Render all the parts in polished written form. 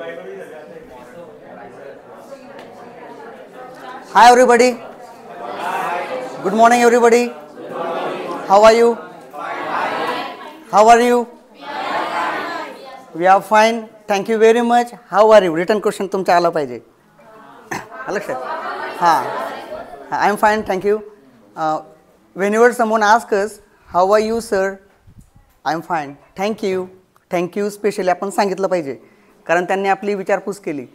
Hi everybody. Good morning everybody. How are you? How are you? We are fine. Thank you very much. How are you? Written question तुमचा आला पाहिजे. लक्षात. हां. I am fine. Thank you. Whenever someone asks us, how are you sir? I am fine. Thank you. Thank you specially आपण सांगितलं पाहिजे. कारण त्यांनी आपली विचारपूस केली.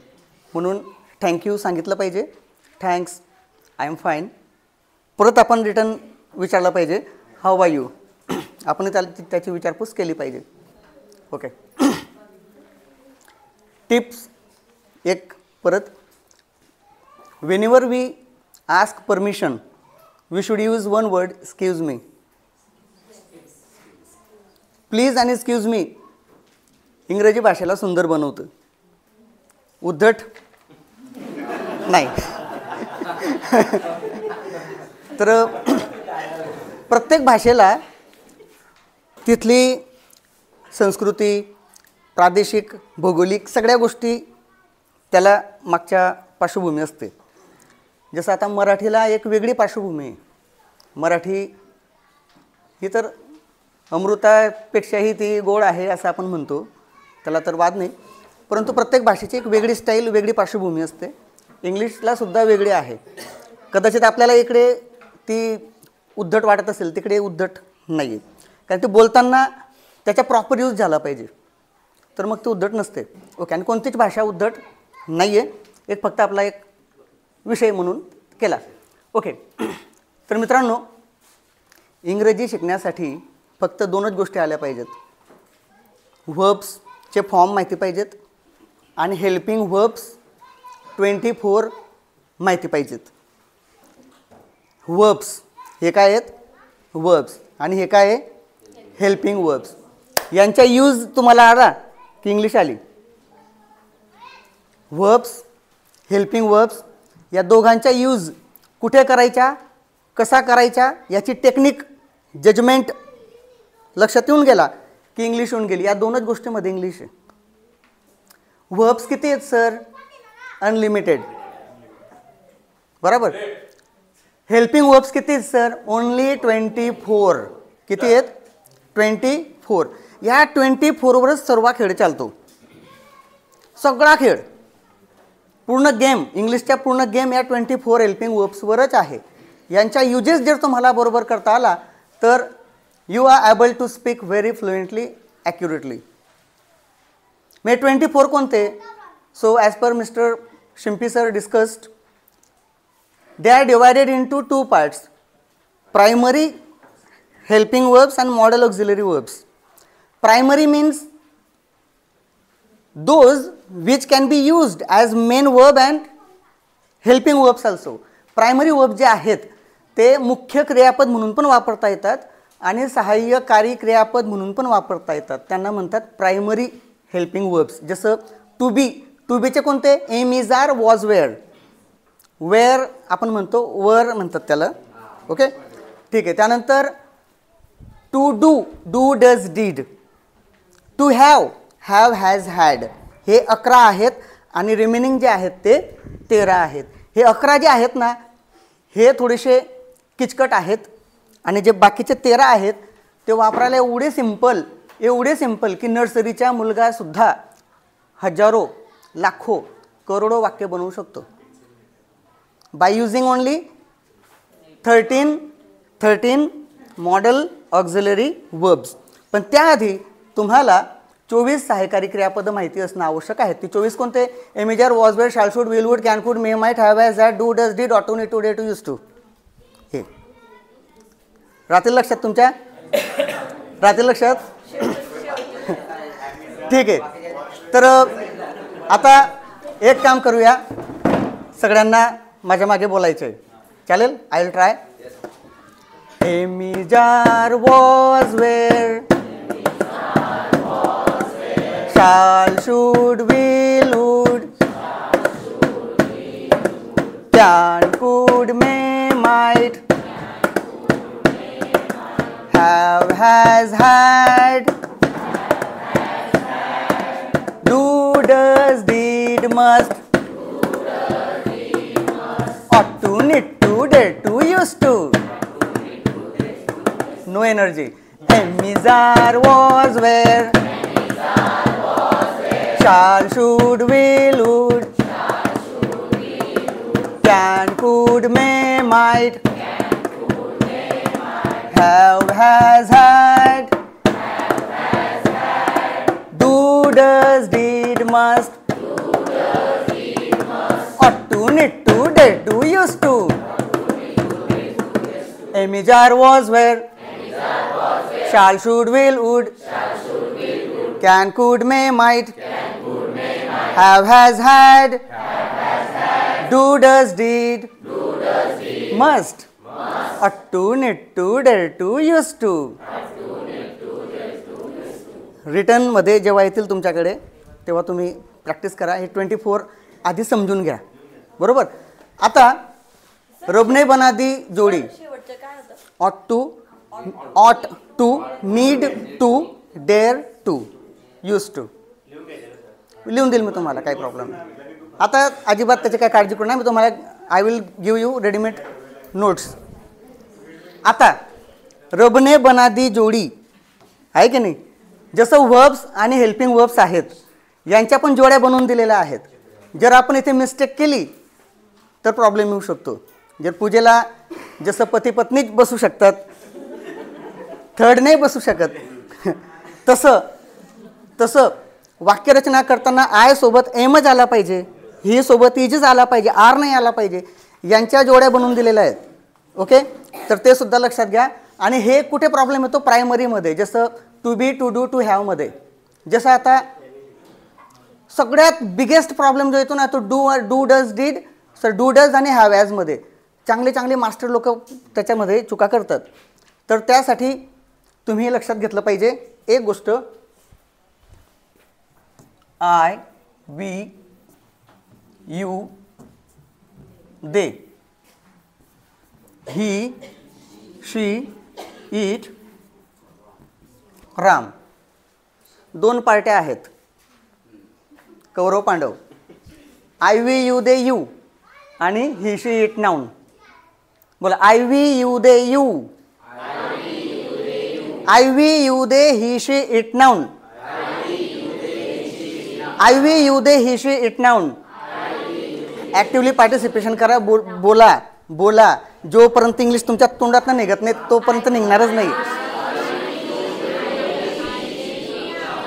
म्हणून थँक्यू सांगितलं पाहिजे. थँक्स. I am fine. परत आपण रिटर्न विचारलं पाहिजे हाऊ आर यू. आपण त्याची विचारपूस केली पाहिजे. ओके. टिप्स एक परत. Whenever we ask permission we should use one word excuse me. Please आणि एक्सक्यूज मी इंग्रजी भाषेला सुंदर बनवतं. उद्धट नाही. तर प्रत्येक भाषेला तिथली संस्कृती, प्रादेशिक, भौगोलिक सगळ्या गोष्टी त्याला मागच्या पार्श्वभूमी असते. जसं आता मराठीला एक वेगळी पार्श्वभूमी आहे. मराठी ही तर अमृतापेक्षाही ती गोड आहे असं आपण म्हणतो, त्याला तर वाद नाही. परंतु प्रत्येक भाषेची एक वेगळी स्टाईल, वेगळी पार्श्वभूमी असते. इंग्लिशला सुद्धा वेगळी आहे. कदाचित आपल्याला इकडे ती उद्धट वाटत असेल, तिकडे उद्धट नाही आहे. कारण ते बोलताना त्याचा प्रॉपर यूज झाला पाहिजे, तर मग ते उद्धट नसते. ओके. आणि कोणतीच भाषा उद्धट नाही आहे. एक फक्त आपला एक विषय म्हणून केला. ओके. तर मित्रांनो, इंग्रजी शिकण्यासाठी फक्त दोनच गोष्टी आल्या पाहिजेत. व्हर्ब्सचे फॉर्म माहिती पाहिजेत आणि हेल्पिंग व्हर्ब्स 24 माहिती पाहिजेत. व्हर्ब्स हे काय आहेत? व्हर्ब्स. आणि हे काय आहे? Helping verbs. यांचा यूज तुम्हाला आला की इंग्लिश आली. व्हर्ब्स, हेल्पिंग व्हर्ब्स या दोघांचा यूज कुठे करायचा, कसा करायचा याची टेक्निक, जजमेंट लक्षात येऊन गेला की इंग्लिश होऊन गेली. या दोनच गोष्टीमध्ये इंग्लिश आहे. व्हर्ब्स किती आहेत सर? अनलिमिटेड. बरोबर. हेल्पिंग व्हर्ब्स किती आहेत सर? ओनली 24. किती आहेत? 24. या 24वरच सर्व खेळ चालतो. सगळा खेळ, पूर्ण गेम, इंग्लिशच्या पूर्ण गेम या 24 हेल्पिंग व्हर्ब्सवरच आहे. यांचा युजेस जर तुम्हाला बरोबर करता आला तर you are able to speak very fluently, accurately. मे 24 कोणते? So as per mister Shimpi sir discussed, they are divided into two parts: primary helping verbs and model auxiliary verbs. Primary means those which can be used as main verb and helping verbs also. Primary verb जे आहेत ते मुख्य क्रियापद म्हणून पण वापरता येतात आणि सहाय्यकारी क्रियापद म्हणून पण वापरता येतात. त्यांना म्हणतात प्रायमरी हेल्पिंग वर्ब्स. जसं टू बी, टू बीचे कोणते? Am, is, are, was, were. Were आपण म्हणतो, वर म्हणतात त्याला. ओके, ठीक आहे. त्यानंतर to do, do, does, did. To have, have, has, had. हे 11 आहेत आणि रिमेनिंग जे आहेत ते 13 आहेत. हे 11 जे आहेत ना, हे थोडेसे किचकट आहेत आणि जे बाकीचे 13 आहेत ते वापरायला एवढे सिंपल की नर्सरीचा मुलगासुद्धा हजारो, लाखो, करोडो वाक्य बनवू शकतो. by using only 13 model auxiliary verbs. पण त्याआधी तुम्हाला 24 सहाय्यकारी क्रियापद माहिती असणं आवश्यक आहे. ती 24 कोणते? Am, is, are, was, were, shall, should, will, would, can, could, may, might, have, has, had, do, does, did, ought to, need to, dare to, used to. हे रात्री लक्षात तुमच्या? रात्री लक्षात? ठीक आहे. तर आता एक काम करूया, सगळ्यांना माझ्या मागे बोलायचं आहे. चालेल? I will try. Am, is, are, was, were, shall, should, will, would, can, could, may, might, have, has, had, do, does, did, must, ought to, need to, dare to, used to. No energy. Amizar was where, shall, should, will, would, can, could, may, might, have, has, had, do, does, did, must, ought to, need to, dare to, used to. Amizar was where, shall, should, will, would, can, could, may, might, have, has, had, do, does, did, must, ought to, need to, dare to, used to. Return मध्ये जेव्हा येतील तुमच्याकडे तेव्हा तुम्ही practice करा. हे 24 आधी समजून घ्या. बरोबर. आता रबने बनादी जोडी ought to, need to, dare to, used to. लिहून देईल मी तुम्हाला, काही प्रॉब्लेम नाही. आता अजिबात त्याची काय काळजी करू नये. मी तुम्हाला I will give you readymade notes. आता रबने बनादी जोडी आहे की नाही, जसं वर्ब्स आणि हेल्पिंग वर्ब्स आहेत यांच्या पण जोड्या बनवून दिलेल्या आहेत. जर आपण इथे मिस्टेक केली तर प्रॉब्लेम येऊ शकतो. जर पूजेला जसं पती पत्नीच बसू शकतात, थर्ड नाही बसू शकत, तसं वाक्यरचना करताना आय सोबत एमच आला पाहिजे, ही सोबत इजच आला पाहिजे, आर नाही आला पाहिजे. यांच्या जोड्या बनवून दिलेल्या आहेत. ओके. तर ते सुद्धा लक्षात घ्या. आणि हे कुठे प्रॉब्लेम येतो, प्रायमरीमध्ये, जसं to be, to do, to हॅवमध्ये. जसं आता सगळ्यात बिगेस्ट प्रॉब्लेम जो येतो ना तो do does did, sir do does आणि हॅव ॲजमध्ये चांगले मास्टर लोक त्याच्यामध्ये चुका करतात. तर त्यासाठी तुम्ही हे लक्षात घेतलं पाहिजे. एक गोष्ट, I, we, you, they, he, she, it, Ram. 2 पार्ट्या आहेत, Kaurava Pandava. I, we, you, they, you आणि ही, शी, इट, नाऊन. बोला, I, we, you, they, you. I, we, you, they, he, she, it, noun. I, we, you, they, he, she, it, noun. Actively participation करा. बोला. जोपर्यंत English तुमच्या तोंडात निघत नाही तोपर्यंत निघणारच नाही.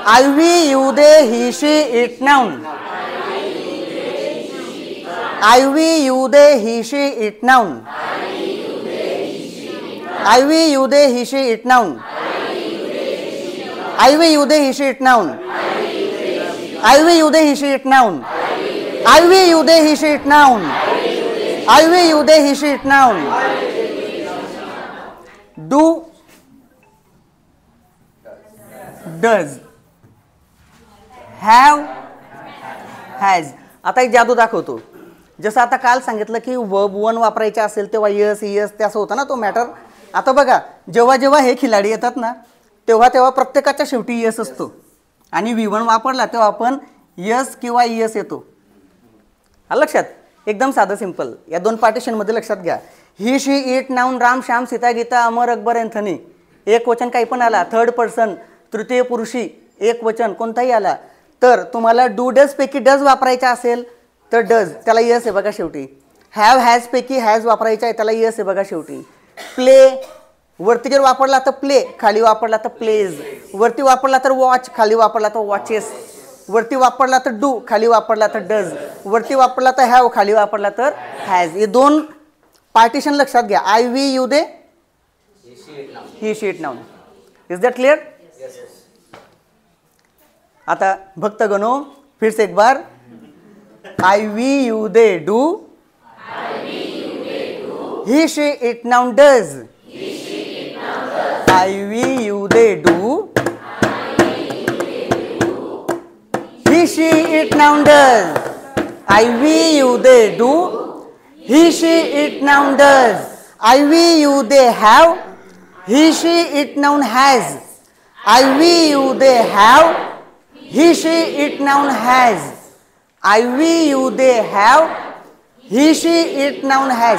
I, we, you, they, he, she, it, noun. I, we, you, they, he, she, it, noun. I, we, you, they, he, she, it, noun. I, we, you, they, he, she, it, noun. I, we, you, they, he, she, it, noun. I, we, you, they, he, she, it, noun. I, we, you, they, he, she, it, noun. Do, does, have, has. आता एक जादू दाखवतो. जसं आता काल सांगितलं की verb 1 वापरायचे असेल तेव्हा यस, यस ते असं होतं ना तो मॅटर. आता बघा, जेव्हा हे खिलाडी येतात ना तेव्हा प्रत्येकाच्या शेवटी यस असतो. आणि V1 वापरला तेव्हा आपण यस किंवा यस येतो. लक्षात. एकदम साधं सिंपल. या 2 पार्टिशनमध्ये लक्षात घ्या. He, she, it, noun, Ram, Shyam, Sita, Gita, Amar, Akbar, Anthony. एक वचन काही पण आला, थर्ड पर्सन, तृतीय पुरुषी एक वचन कोणताही आला तर तुम्हाला डू डज पैकी डज वापरायचा असेल तर डज, त्याला यस आहे बघा शेवटी. हॅव, हॅज पैकी हॅज वापरायचा आहे, त्याला यस आहे बघा शेवटी. प्ले, वरती जर वापरला तर प्ले, खाली वापरला तर प्लेज. वरती वापरला तर वॉच, खाली वापरला तर वॉचेस. वरती वापरला तर डू, खाली वापरला तर डज. वरती वापरला तर हॅव, खाली वापरला तर हॅज. हे 2 पार्टिशन लक्षात घ्या. I, we, you, they, he, she, it, noun. Is that clear? आता भक्तगणों फिर से एक बार. I, we, you, they, do. He, she, it, noun, does. I, we, you, they, do. He, she, it, noun, does. I, we, you, they, do. He, she, it, noun, does. I, we, you, they, have. He, she, it, noun, has. I, we, you, they, have. He, she, it, noun, has. I we you they have, he she it noun has.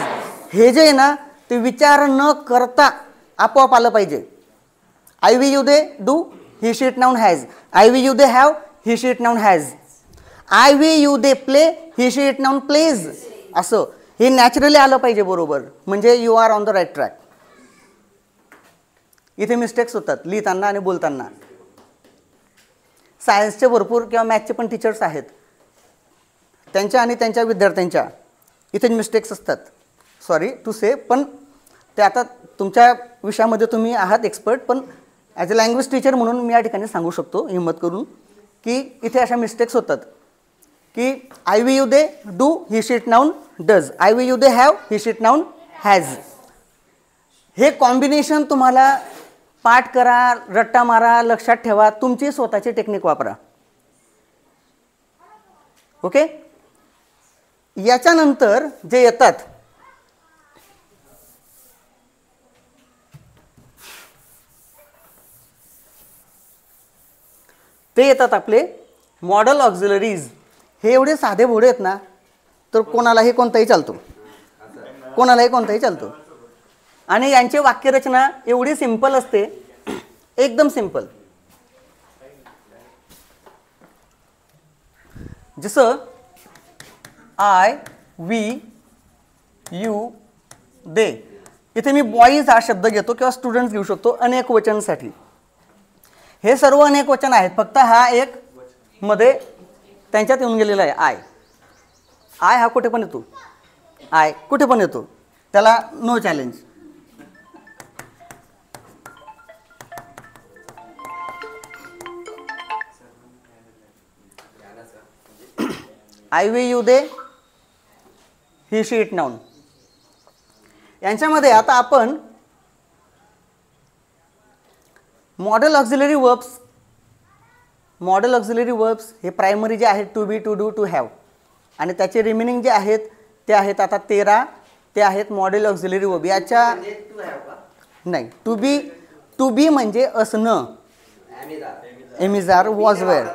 हे जे आहे ना ते विचार न करता आपोआप आलं पाहिजे. I we you they do, he she it noun has. I we you they have, he she it noun has. I we you they play, he she it noun plays. असं हे नॅचरली आलं पाहिजे बरोबर, म्हणजे you are on the right track. इथे mistakes होतात लिहिताना आणि बोलताना. सायन्सचे भरपूर किंवा मॅथचे पण टीचर्स आहेत, त्यांच्या आणि त्यांच्या विद्यार्थ्यांच्या इथे मिस्टेक्स असतात. सॉरी टू से, पण ते आता तुमच्या विषयामध्ये तुम्ही आहात एक्सपर्ट, पण ॲज अ लँग्वेज टीचर म्हणून मी या ठिकाणी सांगू शकतो हिंमत करून की इथे अशा मिस्टेक्स होतात की I we you they do, he she it noun does. I we you they have, he she it noun has. हे कॉम्बिनेशन तुम्हाला पाठ करा, रट्टा मारा, लक्षात ठेवा, तुमची स्वतःची टेक्निक वापरा. ओके. याच्यानंतर जे येतात ते येतात आपले मॉडल ऑक्झिलरीज. हे एवढे साधे भोळे आहेत ना, तर कोणालाही कोणताही चालतो, कोणालाही कोणताही चालतो. आणि यांची वाक्यरचना एवढी सिंपल असते, एकदम सिंपल. जसं आय वी यू दे, इथे मी बॉईज हा शब्द घेतो किंवा स्टुडंट्स घेऊ शकतो अनेक वचनसाठी. हे सर्व अनेक वचन आहेत, फक्त हा एक मध्ये त्यांच्यात येऊन गेलेला आहे आय. आय हा कुठे पण येतो, आय कुठे पण येतो, त्याला no challenge. I we you they, he she it noun. यांच्यामध्ये आता आपण modal auxiliary verbs, modal auxiliary verbs हे प्रायमरी जे आहेत to be, to do, to have, आणि त्याचे रिमेनिंग जे आहेत ते आहेत आता 13, ते आहेत मॉडेल ऑक्झिलरी वर्ब. याच्या नाही, टू बी म्हणजे असणं, एमिजार, वॉज, वेअर.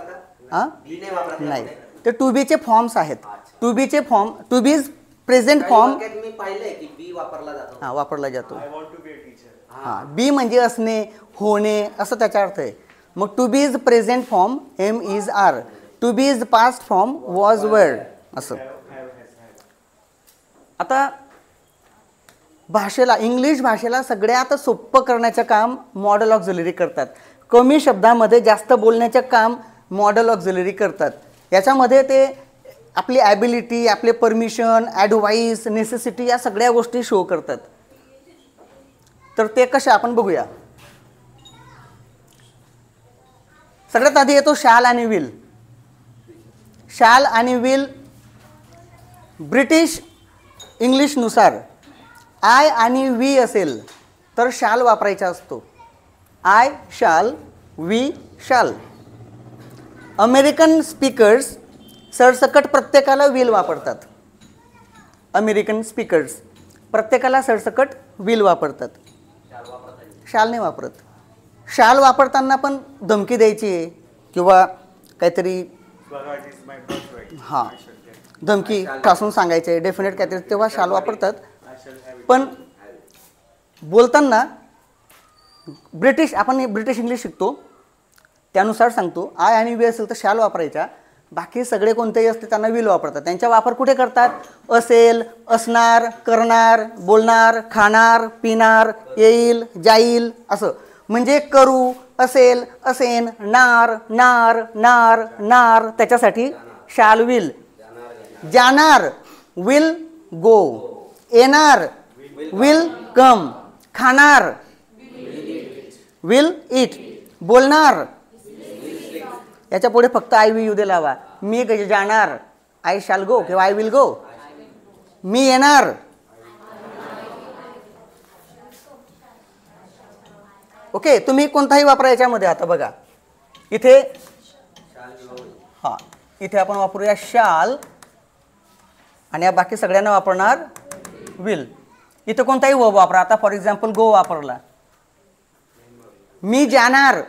नाही, ते टू बीचे फॉर्म्स आहेत. टू बीचे फॉर्म, टू बीज प्रेझेंट फॉर्म हां वापरला जातो. हां, बी म्हणजे असणे, होणे असं त्याचा अर्थ आहे. मग to be is present form am is are, to be is past form was, were असं. आता भाषेला, इंग्लिश भाषेला सगळ्यात सोपं करण्याचं काम मॉडेल ऑक्झिलरी करतात. कमी शब्दामध्ये जास्त बोलण्याचं काम मॉडेल ऑक्झिलरी करतात. याच्यामध्ये ते आपली ॲबिलिटी, आपले परमिशन, ॲडवाईस, नेसेसिटी या सगळ्या गोष्टी शो करतात. तर ते कसे आपण बघूया. सगळ्यात आधी येतो शॅल आणि विल. शॅल आणि विल ब्रिटिश इंग्लिशनुसार आय आणि वी असेल तर शॅल वापरायचा असतो. I shall, we shall. American speakers सरसकट प्रत्येकाला विल वापरतात. अमेरिकन स्पीकर्स प्रत्येकाला सरसकट विल वापरतात, शॅल नाही वापरत. शॅल वापरताना पण धमकी द्यायची आहे किंवा काहीतरी हां धमकी ठासून सांगायचे आहे, डेफिनेट काहीतरी, तेव्हा शॅल वापरतात. पण बोलताना आपण ब्रिटिश इंग्लिश शिकतो त्यानुसार सांगतो, आय आणि वी असेल तर शॅल वापरायचा. बाकी सगळे कोणतेही असते त्यांना विल वापरतात. त्यांचा वापर कुठे करतात? असेल, असणार, करणार, बोलणार, खाणार, पिणार, येईल, जाईल असं. म्हणजे करू, असेल, असेन, नार, नार, नार, नार, त्याच्यासाठी शॅल विल. जाणार विल गो, येणार विल कम, खाणार विल इट, बोलणार याच्या पुढे फक्त आय वी यू दे लावा. मी जाणार, आय शॅल गो किंवा आय विल गो. मी येणार, ओके. तुम्ही कोणताही वापरा याच्यामध्ये. आता बघा इथे हां, इथे आपण वापरूया शॅल आणि या बाकी सगळ्यांना वापरणार विल. इथे कोणताही वर्ब वापरा. आता फॉर एक्झाम्पल गो वापरला. मी जाणार,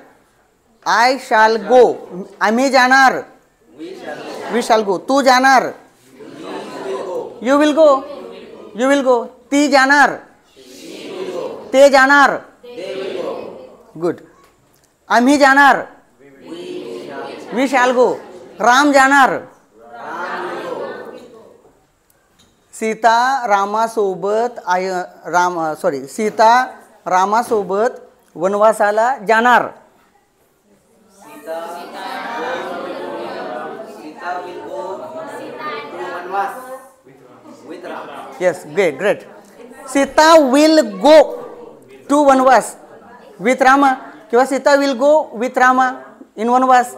आय शॅल गो. आम्ही जाणार, वी शॅल गो. तू जाणार, you will go. You will go. ती जाणार, ते जाणार. गुड. आम्ही जाणार, वी शॅल गो. राम जाणार, सीता रामासोबत सीता रामासोबत वनवासाला जाणार. Yes, great. Sita will go to vanvas with Rama किंवा Sita will go with Rama in vanvas.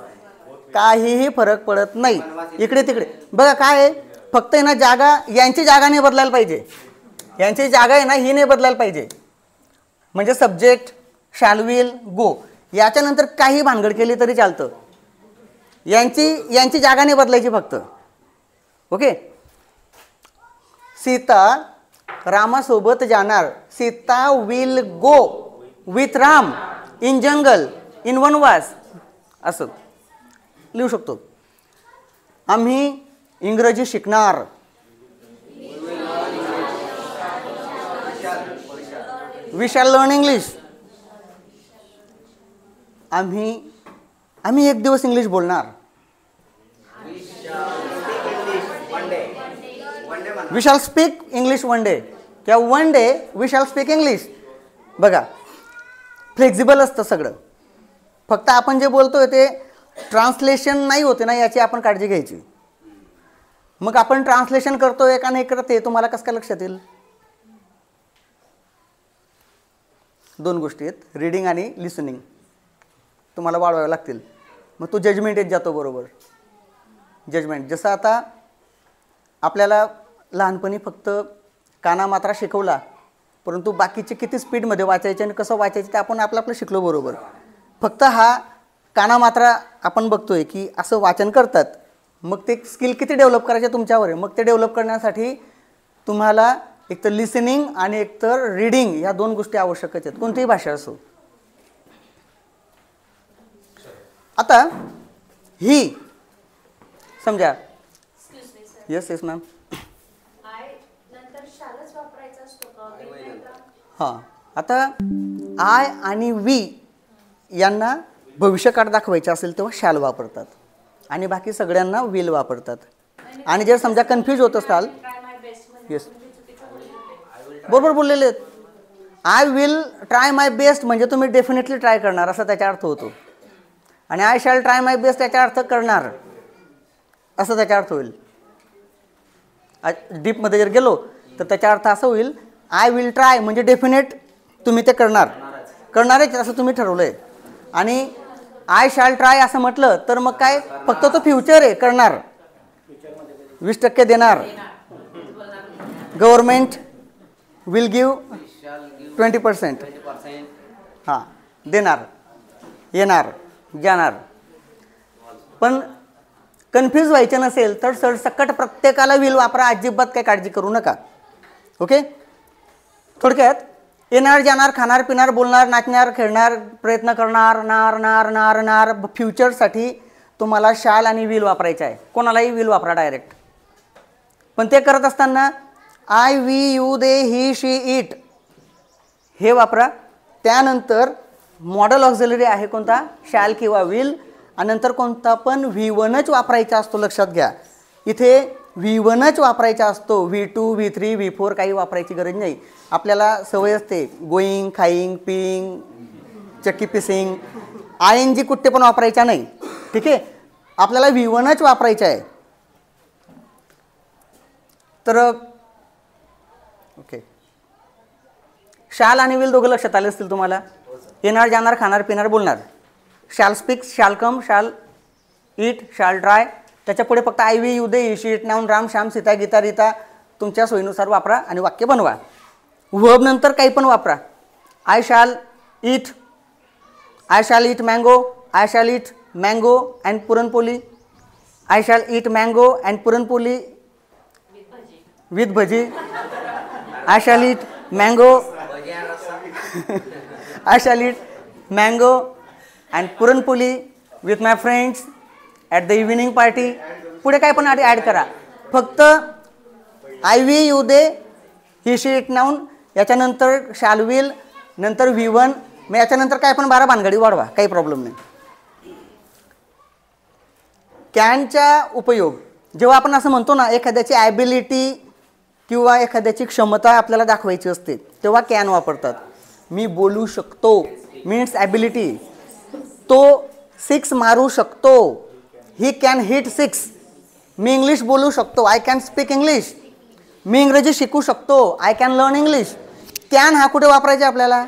काहीही फरक पडत नाही इकडे तिकडे. बघा काय आहे, फक्त आहे ना जागा, यांची जागा नाही बदलायला पाहिजे. यांची जागा आहे ना ही नाही बदलायला पाहिजे. म्हणजे सब्जेक्ट शॅल विल गो याच्यानंतर काही भानगड केली तरी चालतं. यांची जागा नाही बदलायची फक्त. ओके. सीता रामासोबत जाणार. Sita will go with Ram in jungle in vanvas. असं लिहू शकतो. आम्ही इंग्रजी शिकणार. We shall learn English. आम्ही एक दिवस इंग्लिश बोलणार. We shall speak English one day किंवा one day we shall speak English. बघा फ्लेक्झिबल असतं सगळं. फक्त आपण जे बोलतोय ते ट्रान्सलेशन नाही होते ना, याची आपण काळजी घ्यायची. मग आपण ट्रान्सलेशन करतोय का नाही करत, तुम्हाला कसं काय लक्षात येईल? दोन गोष्टी आहेत, रीडिंग आणि लिसनिंग तुम्हाला वाढवाव्या लागतील. मग तो जजमेंट येत जातो. बरोबर, जजमेंट. जसं आता आपल्याला लहानपणी फक्त कानामात्रा शिकवला, परंतु बाकीचे किती स्पीडमध्ये वाचायचे आणि कसं वाचायचं ते आपण आपलं शिकलो. बरोबर. फक्त हा कानामात्रा आपण बघतोय की असं वाचन करतात. मग ते स्किल किती डेव्हलप करायचे तुमच्यावर आहे. मग ते डेव्हलप करण्यासाठी तुम्हाला एक तर लिसनिंग आणि एक तर रीडिंग या दोन गोष्टी आवश्यकच आहेत, कोणतीही भाषा असो. आता ही समजा. Yes yes ma'am. हां, आता आय आणि वी यांना भविष्यकाळ दाखवायचे असेल तेव्हा शॅल वापरतात आणि बाकी सगळ्यांना विल वापरतात. आणि जर समजा कन्फ्यूज होत असाल, येस बरोबर बोललेले आहेत. I will try my best म्हणजे तुम्ही डेफिनेटली ट्राय करणार असा त्याचा अर्थ होतो. आणि I shall try my best त्याचा अर्थ करणार असं त्याचा अर्थ होईल. डीपमध्ये जर गेलो तर त्याचा अर्थ असं होईल, आय विल ट्राय म्हणजे डेफिनेट तुम्ही ते करणारच असं तुम्ही ठरवलं आहे. आणि आय शॅल ट्राय असं म्हटलं तर मग काय, फक्त तो फ्युचर आहे, करणार. 20% देणार. Government will give 20%. हां, देणार, येणार, जाणार. पण कन्फ्यूज व्हायचे नसेल तर सरसकट प्रत्येकाला विल वापरा, अजिबात काही काळजी करू नका. ओके. थोडक्यात येणार, जाणार, खाणार, पिणार, बोलणार, नाचणार, खेळणार, प्रयत्न करणार, नार नार नार नार. फ्युचरसाठी तुम्हाला शाल आणि विल वापरायचं आहे. कोणालाही विल वापरा डायरेक्ट. पण ते करत असताना I we you they he she it हे वापरा. त्यानंतर मॉडल ऑक्झिलरी आहे कोणता, शॅल किंवा विल. आणि नंतर कोणता पण V1च वापरायचा असतो. लक्षात घ्या, इथे V1च वापरायचा असतो. V2 V3 V4 काही वापरायची गरज नाही. आपल्याला सवय असते गोईंग, खाईंग, पिईंग, चक्की पिसिंग, ING कुठे पण वापरायचा नाही. ठीक आहे, आपल्याला V1च वापरायचं आहे. तर ओके, शाल आणि विल दोघं लक्षात आले असतील तुम्हाला. येणार, जाणार, खाणार, पिणार, बोलणार. Shall speak, shall come, shall eat, shall try. त्याच्या पुढे फक्त I we you they he she it noun Ram Shyam Sita Gita Rita तुमच्या सोयीनुसार वापरा आणि वाक्य बनवा. वर्ब नंतर काही पण वापरा. I shall eat, I shall eat mango, I shall eat mango and puranpoli, I shall eat mango and puranpoli with bhaji, I shall eat mango I shall eat mango and puran puli with my friends at the evening party. पुढे काय पण add करा. फक्त I we येऊ दे, he she it noun, याच्यानंतर shall will, नंतर V1, मग याच्यानंतर काय पण 12 भानगडी वाढवा, काही प्रॉब्लेम नाही. कॅनचा उपयोग जेव्हा आपण असं म्हणतो ना, एखाद्याची ॲबिलिटी किंवा एखाद्याची क्षमता आपल्याला दाखवायची असते तेव्हा कॅन वापरतात. मी बोलू शकतो मीन्स ॲबिलिटी. तो 6 मारू शकतो, he can hit 6. Me English बोलू शकतो, आय कॅन स्पीक इंग्लिश. मी इंग्रजी शिकू शकतो, I can learn English. Can हा कुठे वापरायचा आपल्याला?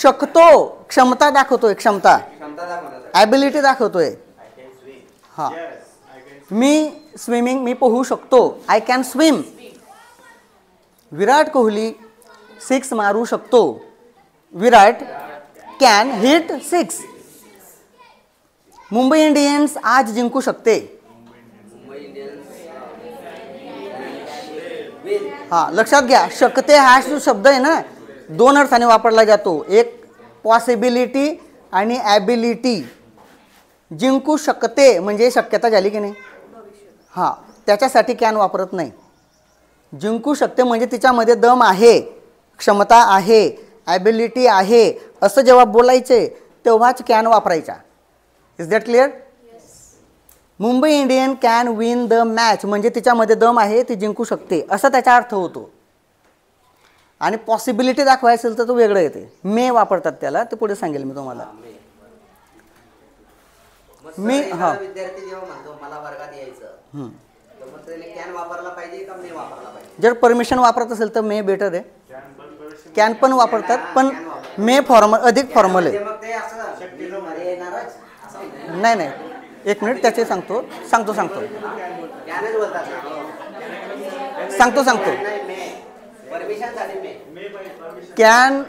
शकतो, क्षमता दाखवतोय, क्षमता, ॲबिलिटी दाखवतोय. हां, मी स्विमिंग, मी पोहू शकतो, I can swim. Virat Kohli 6 मारू शकतो, विराट कॅन हिट 6. मुंबई इंडियन्स आज जिंकू शकते. हां, लक्षात घ्या, शकते हा जो शब्द आहे ना, 2 अर्थाने वापरला जातो. एक पॉसिबिलिटी आणि ॲबिलिटी. जिंकू शकते म्हणजे शक्यता झाली की नाही? हां, त्याच्यासाठी कॅन वापरत नाही. जिंकू शकते म्हणजे तिच्यामध्ये दम आहे, क्षमता आहे, ॲबिलिटी आहे, असं जेव्हा बोलायचे तेव्हाच कॅन वापरायचा. Is that clear? Mumbai Indian can win the match म्हणजे तिच्यामध्ये दम आहे, ती जिंकू शकते, असा त्याचा अर्थ होतो. आणि पॉसिबिलिटी दाखवायचं असेल तर तो वेगळं येते, मे वापरतात त्याला, ते पुढे सांगेल मी तुम्हाला. मी हां, विद्यार्थी जेव्हा म्हणतो मला वर्गात यायचं, तर मग त्याने कॅन वापरला पाहिजे का मे वापरला पाहिजे? जर परमिशन वापरत असेल तर मे बेटर आहे. कॅन पण वापरतात, पण मे फॉर्मल, अधिक फॉर्मल आहे. मग ते असं येणारच असं नाही नाही, एक मिनिट त्याचे सांगतो. कॅनच बोलतात सांगतो. परमिशनसाठी मे. कॅन,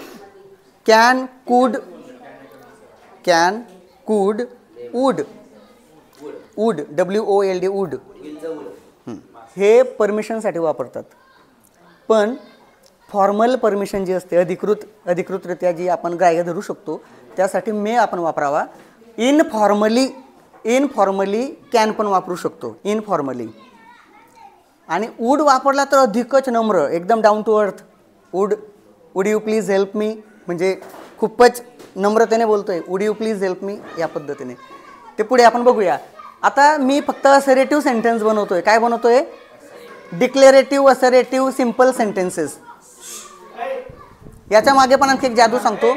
कॅन, कुड, कॅन, कुड, वुड, वुड, WOLD, वुड, हे परमिशनसाठी वापरतात. पण फॉर्मल परमिशन जी असते, अधिकृतरित्या जी आपण ग्राह्य धरू शकतो, त्यासाठी मे आपण वापरावा. इनफॉर्मली कॅन पण वापरू शकतो, इनफॉर्मली. आणि वुड वापरला तर अधिकच नम्र, एकदम down to earth. Would you please help me, म्हणजे खूपच नम्रतेने बोलतोय, would you please help me, या पद्धतीने. ते पुढे आपण बघूया. आता मी फक्त असरेटिव्ह सेंटेन्स बनवतोय. काय बनवतोय? Declarative, assertive, simple sentences. याच्या मागे पण आणखी एक जादू सांगतो.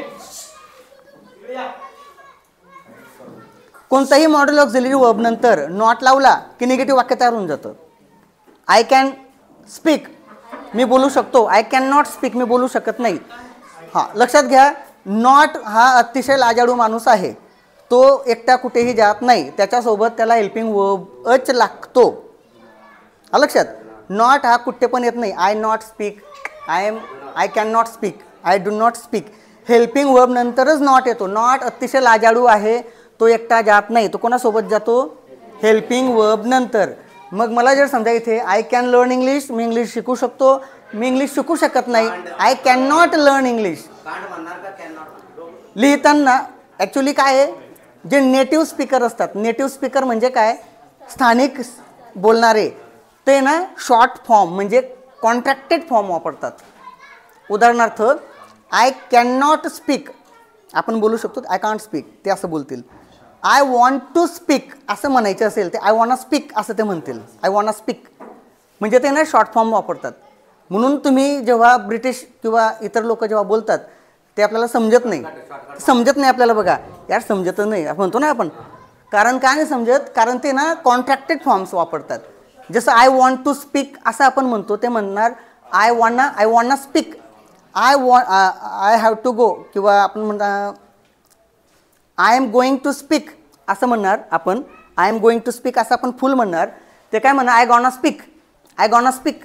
कोणताही मॉडेल ऑक्झिलरी वर्ब नंतर नॉट लावला की निगेटिव्ह वाक्य तयार होऊन जातं. आय कॅन स्पीक, मी बोलू शकतो, आय कॅन नॉट स्पीक, मी बोलू शकत नाही. हां, लक्षात घ्या, नॉट हा अतिशय लाजाळू माणूस आहे. तो एकटा कुठेही जात नाही, त्याच्यासोबत त्याला हेल्पिंग वर्बच लागतो. लक्षात, नॉट हा कुठे पण येत नाही. I not speak, I can not speak, I do not speak. Helping verb नंतरच नॉट येतो. नॉट अतिशय लाजाळू आहे, तो एकटा जात नाही. तो कोणासोबत जातो? हेल्पिंग वर्ब नंतर. मग मला जर समजा इथे आय कॅन लर्न इंग्लिश, मी इंग्लिश शिकू शकतो, मी इंग्लिश शिकू शकत नाही, I can not learn English. लिहिताना ॲक्च्युली काय आहे, जे नेटिव्ह स्पीकर असतात, नेटिव्ह स्पीकर म्हणजे काय, स्थानिक बोलणारे, ते ना शॉर्ट फॉर्म म्हणजे कॉन्ट्रॅक्टेड फॉर्म वापरतात. उदाहरणार्थ, आय कॅन नॉट स्पीक आपण बोलू शकतो, आय कांट स्पीक, ते असं बोलतील. आय वॉन्ट टू स्पीक असं म्हणायचं असेल ते आय वॉन्ट स्पीक असं ते म्हणतील. आय वॉन्ट स्पीक म्हणजे ते ना शॉर्ट फॉर्म वापरतात. म्हणून तुम्ही जेव्हा ब्रिटिश किंवा इतर लोक जेव्हा बोलतात ते आपल्याला समजत नाही आपल्याला. बघा यार, समजतच नाही म्हणतो ना आपण. कारण काय नाही समजत, कारण ते ना कॉन्ट्रॅक्टेड फॉर्म्स वापरतात. जसं आय वॉन्ट टू स्पीक असं आपण म्हणतो, ते म्हणणार I want speak, I have to go, किंवा आपण म्हणता I am going to speak असं म्हणणार आपण. I am going to speak असं आपण फुल म्हणणार. ते काय म्हणणार, आय गॉना स्पीक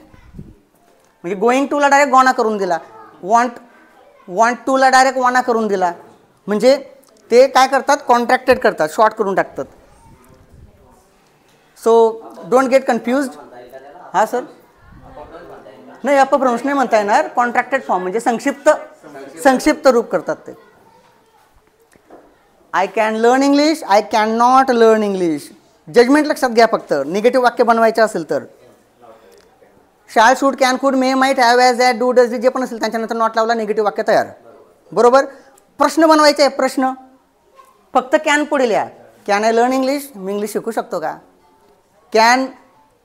म्हणजे गोइंग टूला डायरेक्ट गॉना करून दिला, वॉन्ट टूला डायरेक्ट वॉना करून दिला. म्हणजे ते काय करतात, कॉन्ट्रॅक्टेड करतात, शॉर्ट करून टाकतात. So don't get confused. हां सर, नाही अपभ्रंश नाही म्हणता येणार. कॉन्ट्रॅक्टेड फॉर्म म्हणजे संक्षिप्त रूप करतात ते. I can learn English, I can not learn English. Judgement लक्षात घ्या फक्त. निगेटिव्ह वाक्य बनवायचं असेल तर शाल, should, can, could, may, might, have, has, that, do, does, जे पण असेल त्यांच्यानंतर नॉट लावला, निगेटिव्ह वाक्य तयार. बरोबर. प्रश्न बनवायचे आहे. प्रश्न फक्त कॅन पुढे लिहा. कॅन आय लर्न इंग्लिश, मी इंग्लिश शिकू शकतो का? Can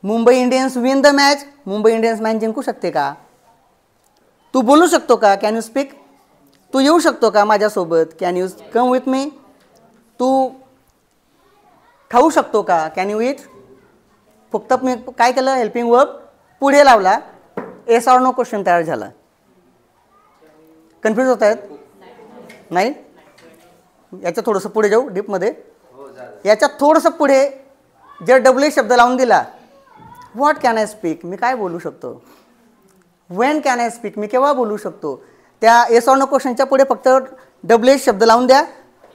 Mumbai Indians win the match, Mumbai Indians match जिंकू शकते का? तू बोलू शकतो का? कॅन यू स्पीक, तू येऊ शकतो का माझ्यासोबत? Can you come with me, तू खाऊ शकतो का? Can you eat. फक्त मी काय केलं, हेल्पिंग वर्ब पुढे लावला, एस ऑर नो क्वेश्चन तयार झाला. कन्फ्यूज होत आहेत? नाही. याच्या थोडंसं पुढे जाऊ डीपमध्ये. याच्यात थोडंसं पुढे जर डब्ल्यू शब्द लावून दिला, व्हॉट कॅन आय स्पीक, मी काय बोलू शकतो? वेन कॅन आय स्पीक, मी केव्हा बोलू शकतो? त्या एस ऑर नो क्वेश्चनच्या पुढे फक्त डब्ल्यू शब्द लावून द्या.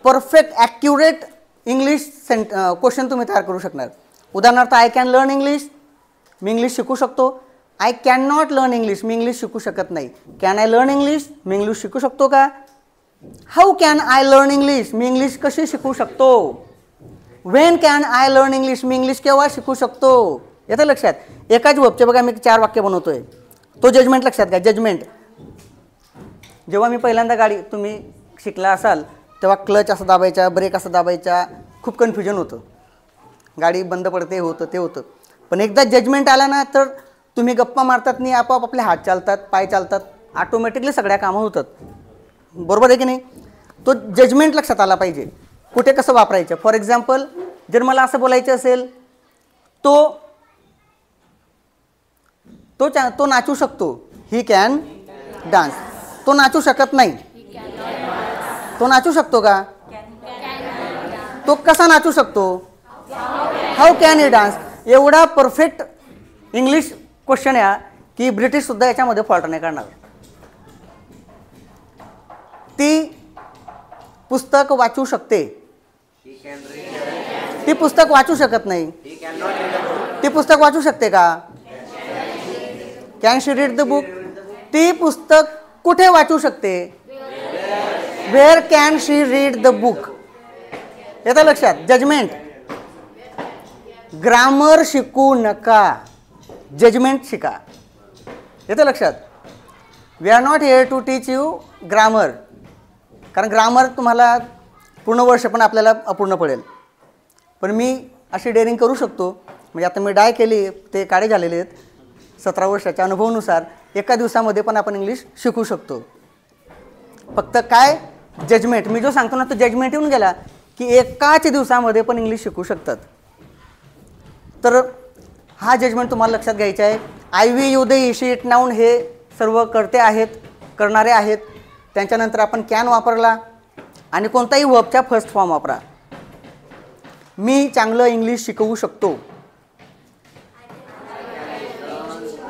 परफेक्ट ॲक्युरेट इंग्लिश क्वेश्चन तुम्ही तयार करू शकणार. उदाहरणार्थ, आय कॅन लर्न इंग्लिश, मी इंग्लिश शिकू शकतो. I can not learn English, मी इंग्लिश शिकू शकत नाही. कॅन आय लर्न इंग्लिश, मी इंग्लिश शिकू शकतो का? How can I learn English, मी इंग्लिश कशी शिकू शकतो? Wien can I learn English, मी इंग्लिश केव्हा शिकू शकतो? येतं लक्षात. एकाच वर्बचे बघा मी 4 वाक्य बनवतोय. तो जजमेंट लक्षात घ्या. जजमेंट, जेव्हा मी पहिल्यांदा गाडी तुम्ही शिकला असाल तेव्हा क्लच असं दाबायचा, ब्रेक असं दाबायचा, खूप कन्फ्युजन होतं. गाडी बंद पडते, होतं ते होतं. पण एकदा जजमेंट आला ना तर तुम्ही गप्पा मारतात नाही, आपोआप आपले हात चालतात, पाय चालतात, ऑटोमॅटिकली सगळ्या कामं होतात. बरोबर आहे की नाही? तो जजमेंट लक्षात आला पाहिजे. कुठे कसं वापरायचं. फॉर एक्झाम्पल, जर मला असं बोलायचं असेल, तो नाचू शकतो, ही कॅन डान्स. तो नाचू शकत नाही, तो नाचू शकतो का? तो कसा नाचू शकतो? How can he dance. एवढा परफेक्ट इंग्लिश क्वेश्चन आहे की ब्रिटिशसुद्धा याच्यामध्ये फॉल्ट नाही करणार. ती पुस्तक वाचू शकते, ती पुस्तक वाचू शकत नाही. ती पुस्तक वाचू शकते का? Can she read the book. ती पुस्तक कुठे वाचू शकते? Where can she read the book. येतं लक्षात. जजमेंट, ग्रामर शिकू नका, जजमेंट शिका. येतं लक्षात. We are not here to teach you grammar, कारण ग्रामर तुम्हाला पूर्ण वर्ष पण आपल्याला अपूर्ण पडेल. पण मी अशी डेअरिंग करू शकतो, म्हणजे आता मी डाय केली, ते काळे झालेले आहेत. 17 वर्षाच्या अनुभवानुसार एका दिवसामध्ये पण आपण इंग्लिश शिकू शकतो. फक्त काय, जजमेंट. मी जो सांगतो ना तो जजमेंट येऊन गेला की एकाच दिवसामध्ये पण इंग्लिश शिकू शकतात. तर हा जजमेंट तुम्हाला लक्षात घ्यायचा आहे. I we you they he she it noun हे सर्व करते आहेत, करणारे आहेत. त्यांच्यानंतर आपण कॅन वापरला आणि कोणताही वर्बचा फर्स्ट फॉर्म वापरा. मी चांगलं इंग्लिश शिकवू शकतो.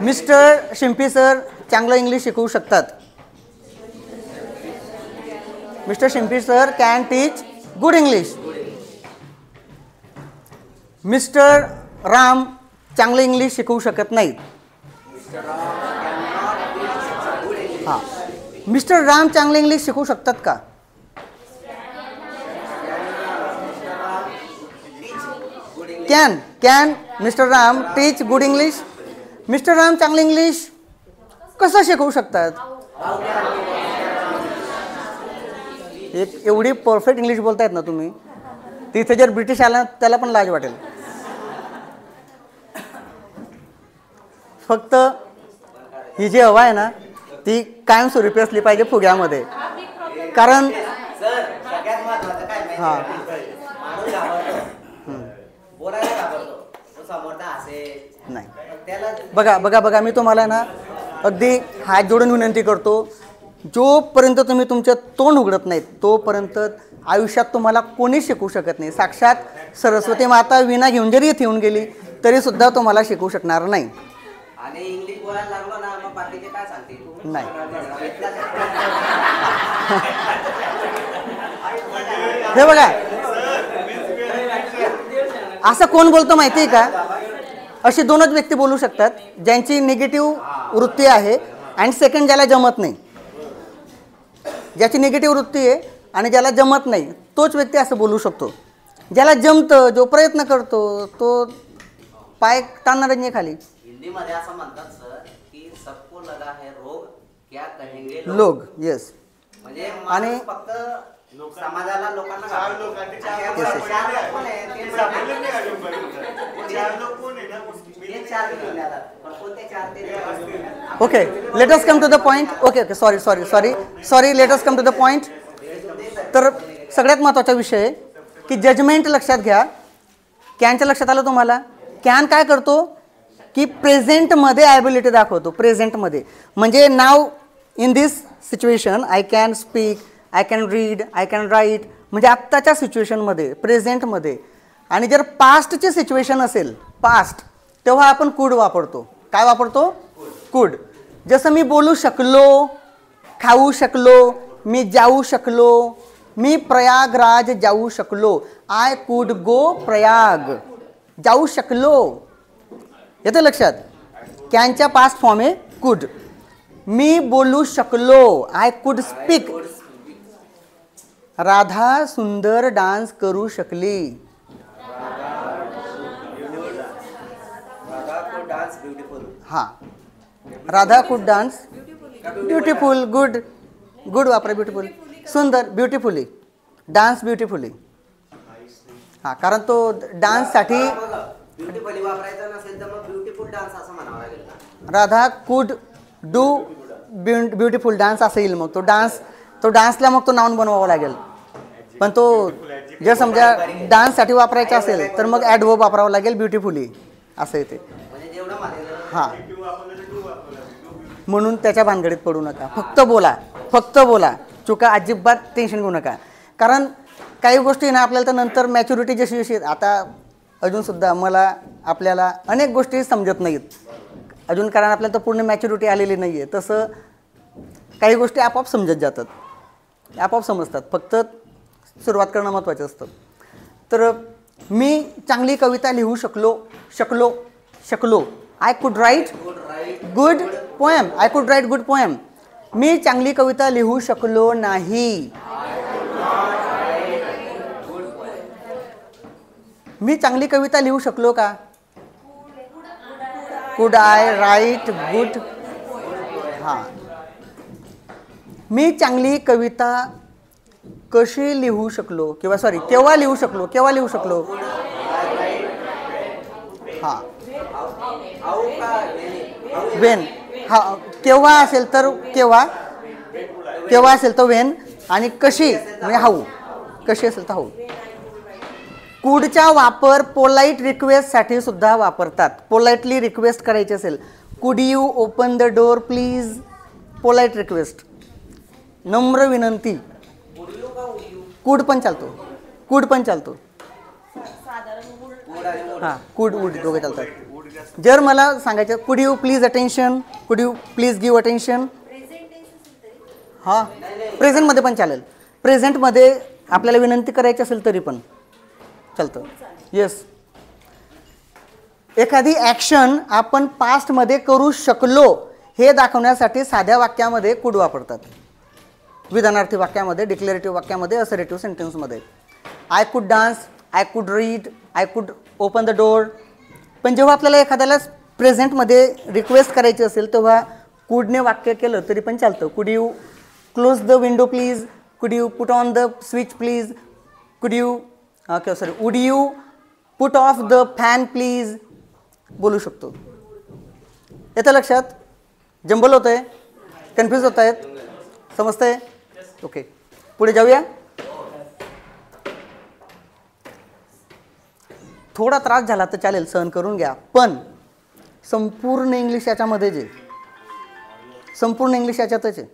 मिस्टर शिंपी सर चांगलं इंग्लिश शिकवू शकतात. Mister Shimpi sir can teach good English. Mister Ram चांगलं इंग्लिश शिकवू शकत नाहीत. हां, मिस्टर राम चांगलं इंग्लिश शिकवू शकतात का? Can mister Ram teach good English. Mister Ram चांगलं इंग्लिश कसं शिकवू शकतात? एवढी परफेक्ट इंग्लिश बोलतायत ना तुम्ही, तिथे जर ब्रिटिश आला त्याला पण लाज वाटेल. फक्त ही जी हवा आहे ना ती कायमस्वरूपी असली पाहिजे फुग्यामध्ये. कारण हां, नाही, बघा मी तुम्हाला ना अगदी हात जोडून विनंती करतो, जोपर्यंत तुम्ही तुमचं तोंड उघडत नाहीत तोपर्यंत आयुष्यात तुम्हाला कोणीच शिकवू शकत नाही. साक्षात सरस्वती माता विना घेऊन जरी इथे येऊन गेली तरी सुद्धा तुम्हाला शिकवू शकणार नाही. आणि इंग्लिश बोलायला लागलो ना मग बाकीचे काय सांगतील? नाही. हे बघा, असं कोण बोलतो माहिती आहे का? अशी 2च व्यक्ती बोलू शकतात ज्यांची निगेटिव्ह वृत्ती आहे आणि सेकंड ज्याला जमत नाही. ज्याची निगेटिव्ह वृत्ती आहे आणि ज्याला जमत नाही तोच व्यक्ती असं बोलू शकतो. ज्याला जमतं, जो प्रयत्न करतो तो पाय ताणणारच नाही खाली. हिंदी मध्ये असं म्हणतात सर की सबको लगा है रोग क्या कहेंगे लोग. येस. म्हणजे आणि माणूस फक्त समाजाला लोकांना चार घाबरतो. लोक आणि आणि चार त्यामुळे लोक चार लोक कोण आहे? ते सापडले नाही म्हणतात. अजून पर्यंत. चार लोक कोण आहे ना हे चार घेऊन येतात. पण कोणते चार ते okay, let us come to the point. Okay, sorry, let us come to the point. तर सगळ्यात महत्त्वाचा विषय आहे की जजमेंट लक्षात घ्या. कॅनच्या लक्षात आलं तुम्हाला? कॅन काय करतो की प्रेझेंटमध्ये ॲबिलिटी दाखवतो. प्रेझेंटमध्ये म्हणजे now in this situation I can speak, I can read, I can write, म्हणजे आत्ताच्या सिच्युएशनमध्ये, प्रेझेंटमध्ये. आणि जर पास्टची सिच्युएशन असेल, पास्ट, तेव्हा आपण कुड वापरतो. काय वापरतो? कुड. जसं मी बोलू शकलो, खाऊ शकलो, मी जाऊ शकलो, मी प्रयागराज जाऊ शकलो. I could go Prayag. जाऊ शकलो. येतं लक्षात? कॅनच्या पास्ट फॉर्म आहे कुड. मी बोलू शकलो, आय कुड स्पीक. राधा सुंदर डान्स करू शकली. Dance beautiful. हां, राधा कुड डान्स ब्युटिफुल. गुड, गुड वापरा. ब्युटिफुल, सुंदर, ब्युटिफुली, डान्स ब्युटिफुली. हां, कारण तो डान्ससाठी ब्युटिफुली वापरायचा नसेल तर मग ब्युटिफुल डान्स असं म्हणावं लागेल ना. राधा कुड डू ब्युटिफुल डान्स असं येईल. मग तो डान्सला मग तो नाऊन बनवावा लागेल. पण तो जर समजा डान्ससाठी वापरायचा असेल तर मग ॲडवर्ब वापरावं लागेल, ब्युटिफुली असं येते. म्हणजे जेवढं माझे हां, म्हणून त्याच्या भानगडीत पडू नका. फक्त बोला. चुका अजिबात टेन्शन घेऊ नका. कारण काही गोष्टी ना आपल्याला तर नंतर मॅच्युरिटी जशी जशी, आता अजूनसुद्धा मला आपल्याला अनेक गोष्टी समजत नाहीत अजून, कारण आपल्याला तर पूर्ण मॅच्युरिटी आलेली नाही आहे. तसं काही गोष्टी आपोआप समजत जातात, आपोआप समजतात. फक्त सुरुवात करणं महत्त्वाचं असतं. तर मी चांगली कविता लिहू शकलो. I could write good poem. I could write good poem. मी चांगली कविता लिहू शकलो नाही. मी चांगली कविता लिहू शकलो का? Could I right good. हां, मी चांगली कविता कशी लिहू शकलो किंवा केव्हा लिहू शकलो. हां, वेन. हा, केव्हा असेल तर वेन. आणि कशी म्हणजे हाऊ. कशी असेल तर हाऊ. कुडचा वापर पोलाईट रिक्वेस्टसाठी सुद्धा वापरतात. पोलाइटली रिक्वेस्ट करायची असेल, कुड you open the door please. Polite request, नम्र विनंती. कुड पण चालतो. हां, कुड वुड दोघे चालतात. जर मला सांगायचं कुड यू प्लीज अटेन्शन, कुड यू प्लीज गिव्ह अटेन्शन. हां, प्रेझेंटमध्ये पण चालेल. प्रेझेंटमध्ये आपल्याला विनंती करायची असेल तरी पण चालतं. येस. एखादी ॲक्शन आपण पास्टमध्ये करू शकलो हे दाखवण्यासाठी साध्या वाक्यामध्ये कुड वापरतात. विधानार्थी वाक्यामध्ये, डिक्लेरेटिव्ह वाक्यामध्ये, असर्टिव्ह सेंटेन्समध्ये. I could dance, I could read, I could open the door. पण जेव्हा आपल्याला एखाद्याला प्रेझेंटमध्ये रिक्वेस्ट करायची असेल तेव्हा कुडने वाक्य केलं तरी पण चालतं. Could you close the window please, could you put on the switch please, would you put off the fan please बोलू शकतो. येतं लक्षात? जंबल होतं आहे, कन्फ्यूज होत आहेत, समजतंय? ओके, पुढे जाऊया. थोडा त्रास झाला तर चालेल, सहन करून घ्या. पण संपूर्ण इंग्लिश याच्यामध्ये जे संपूर्ण इंग्लिश याच्यातच आहे.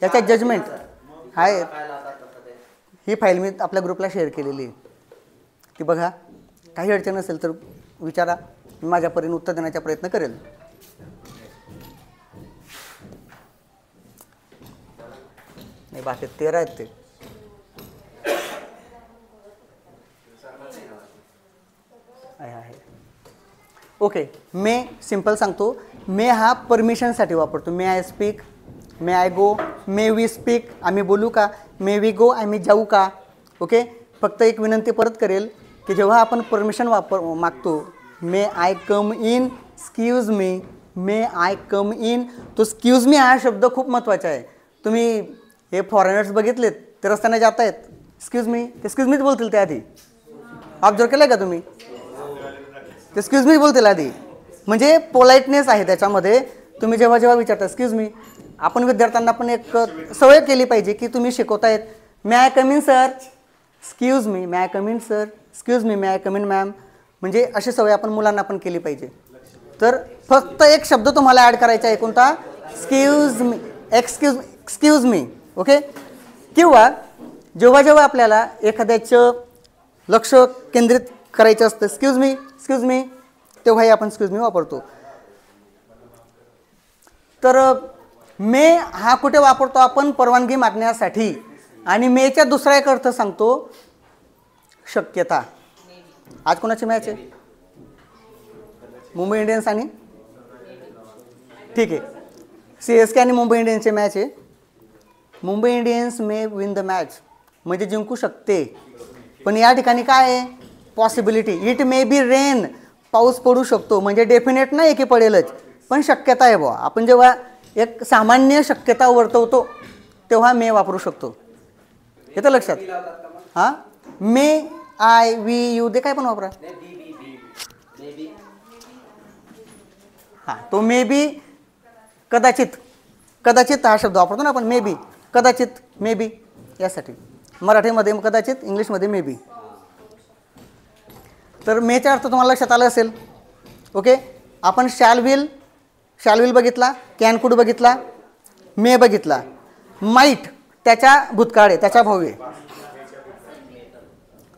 याच्यात जजमेंट आहे. ही फाईल मी आपल्या ग्रुपला शेअर केलेली आहे, ती बघा. काही अडचण असेल तर विचारा, मी माझ्या परीने उत्तर देण्याचा प्रयत्न करेल. नाही, बाकी 13 आहेत ते. आहे. ओके, मे सिंपल सांगतो. मे हा परमिशनसाठी वापरतो. May I speak, may I go, may we speak, आम्ही बोलू का. मे वी गो, आम्ही जाऊ का. ओके, फक्त एक विनंती परत करेल की जेव्हा आपण परमिशन मागतो, may I come in, excuse me, may I come in, तो एक्सक्यूज मी हा शब्द खूप महत्त्वाचा आहे. तुम्ही हे फॉरेनर्स बघितलेत, ते रस्त्याने जात आहेत, एक्सक्यूज मी, ते एक्सक्यूज मीच बोलतील त्या आधी. ऑब्झर्व केलं का तुम्ही? ते एक्सक्यूज मी बोलतील आधी, म्हणजे पोलाइटनेस आहे त्याच्यामध्ये. तुम्ही जेव्हा जेव्हा विचारता एक्सक्यूज मी, आपण विद्यार्थ्यांना पण एक सवय केली पाहिजे की तुम्ही शिकवतायत, may I come in sir, excuse me, may I come in sir, excuse me, may I come in ma'am. म्हणजे अशी सवय आपण मुलांना पण केली पाहिजे. तर फक्त एक शब्द तुम्हाला ॲड करायचा आहे, कोणता? Excuse me, excuse me. Okay. किंवा जेव्हा जेव्हा आपल्याला एखाद्याचं लक्ष केंद्रित करायचं असतं, एक्सक्यूज मी, तेव्हाही आपण एक्सक्यूज मी वापरतो. तर मे हा कुठे वापरतो आपण? परवानगी मागण्यासाठी. आणि मेच्या दुसरा एक अर्थ सांगतो, शक्यता. आज कोणाची मॅच आहे? मुंबई इंडियन्स आणि ठीक आहे, CSK आणि मुंबई इंडियन्सची मॅच आहे. Mumbai Indians may win the match, म्हणजे जिंकू शकते. पण या ठिकाणी काय आहे? Possibility. It may be rain, पाऊस पडू शकतो. म्हणजे डेफिनेट नाही की पडेलच, पण शक्यता आहे बुवा. आपण जेव्हा एक सामान्य शक्यता वर्तवतो तेव्हा मे वापरू शकतो. येतं लक्षात? हां, मे, आय, वी, यू, दे काय पण वापरा. हां, तो मे बी, कदाचित हा शब्द वापरतो ना आपण, मे बी, कदाचित, मे बी, यासाठी. मराठीमध्ये कदाचित, इंग्लिशमध्ये मे बी. तर मेचा अर्थ तुम्हाला लक्षात आला असेल. ओके. आपण शॅल विल बघितला, कॅन कुड बघितला, मे बघितला. माईट त्याच्या भूतकाळ आहे, त्याच्या भाऊ आहे.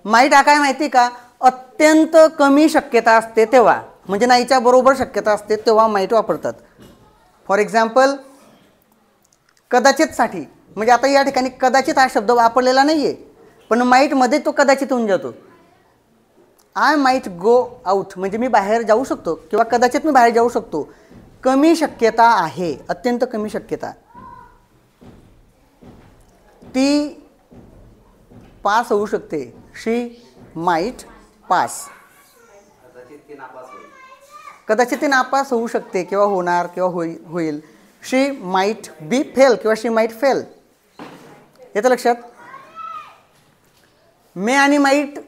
माईट हा काय माहिती का? अत्यंत कमी शक्यता असते तेव्हा, म्हणजे नाहीच्या बरोबर शक्यता असते तेव्हा माईट वापरतात. फॉर एक्झाम्पल, कदाचितसाठी, म्हणजे आता या ठिकाणी कदाचित हा शब्द वापरलेला नाही आहे, पण माईटमध्ये तो कदाचित होऊन जातो. आय माईट गो आउट, म्हणजे मी बाहेर जाऊ शकतो, किंवा कदाचित मी बाहेर जाऊ शकतो. कमी शक्यता आहे, अत्यंत कमी शक्यता. ती पास होऊ शकते. शी माईट पास. कदाचित ती नापास होऊ शकते, किंवा होणार, किंवा होईल. शी माईट बी फेल, किंवा शी माईट फेल. येतं लक्षात? मे आणि माईट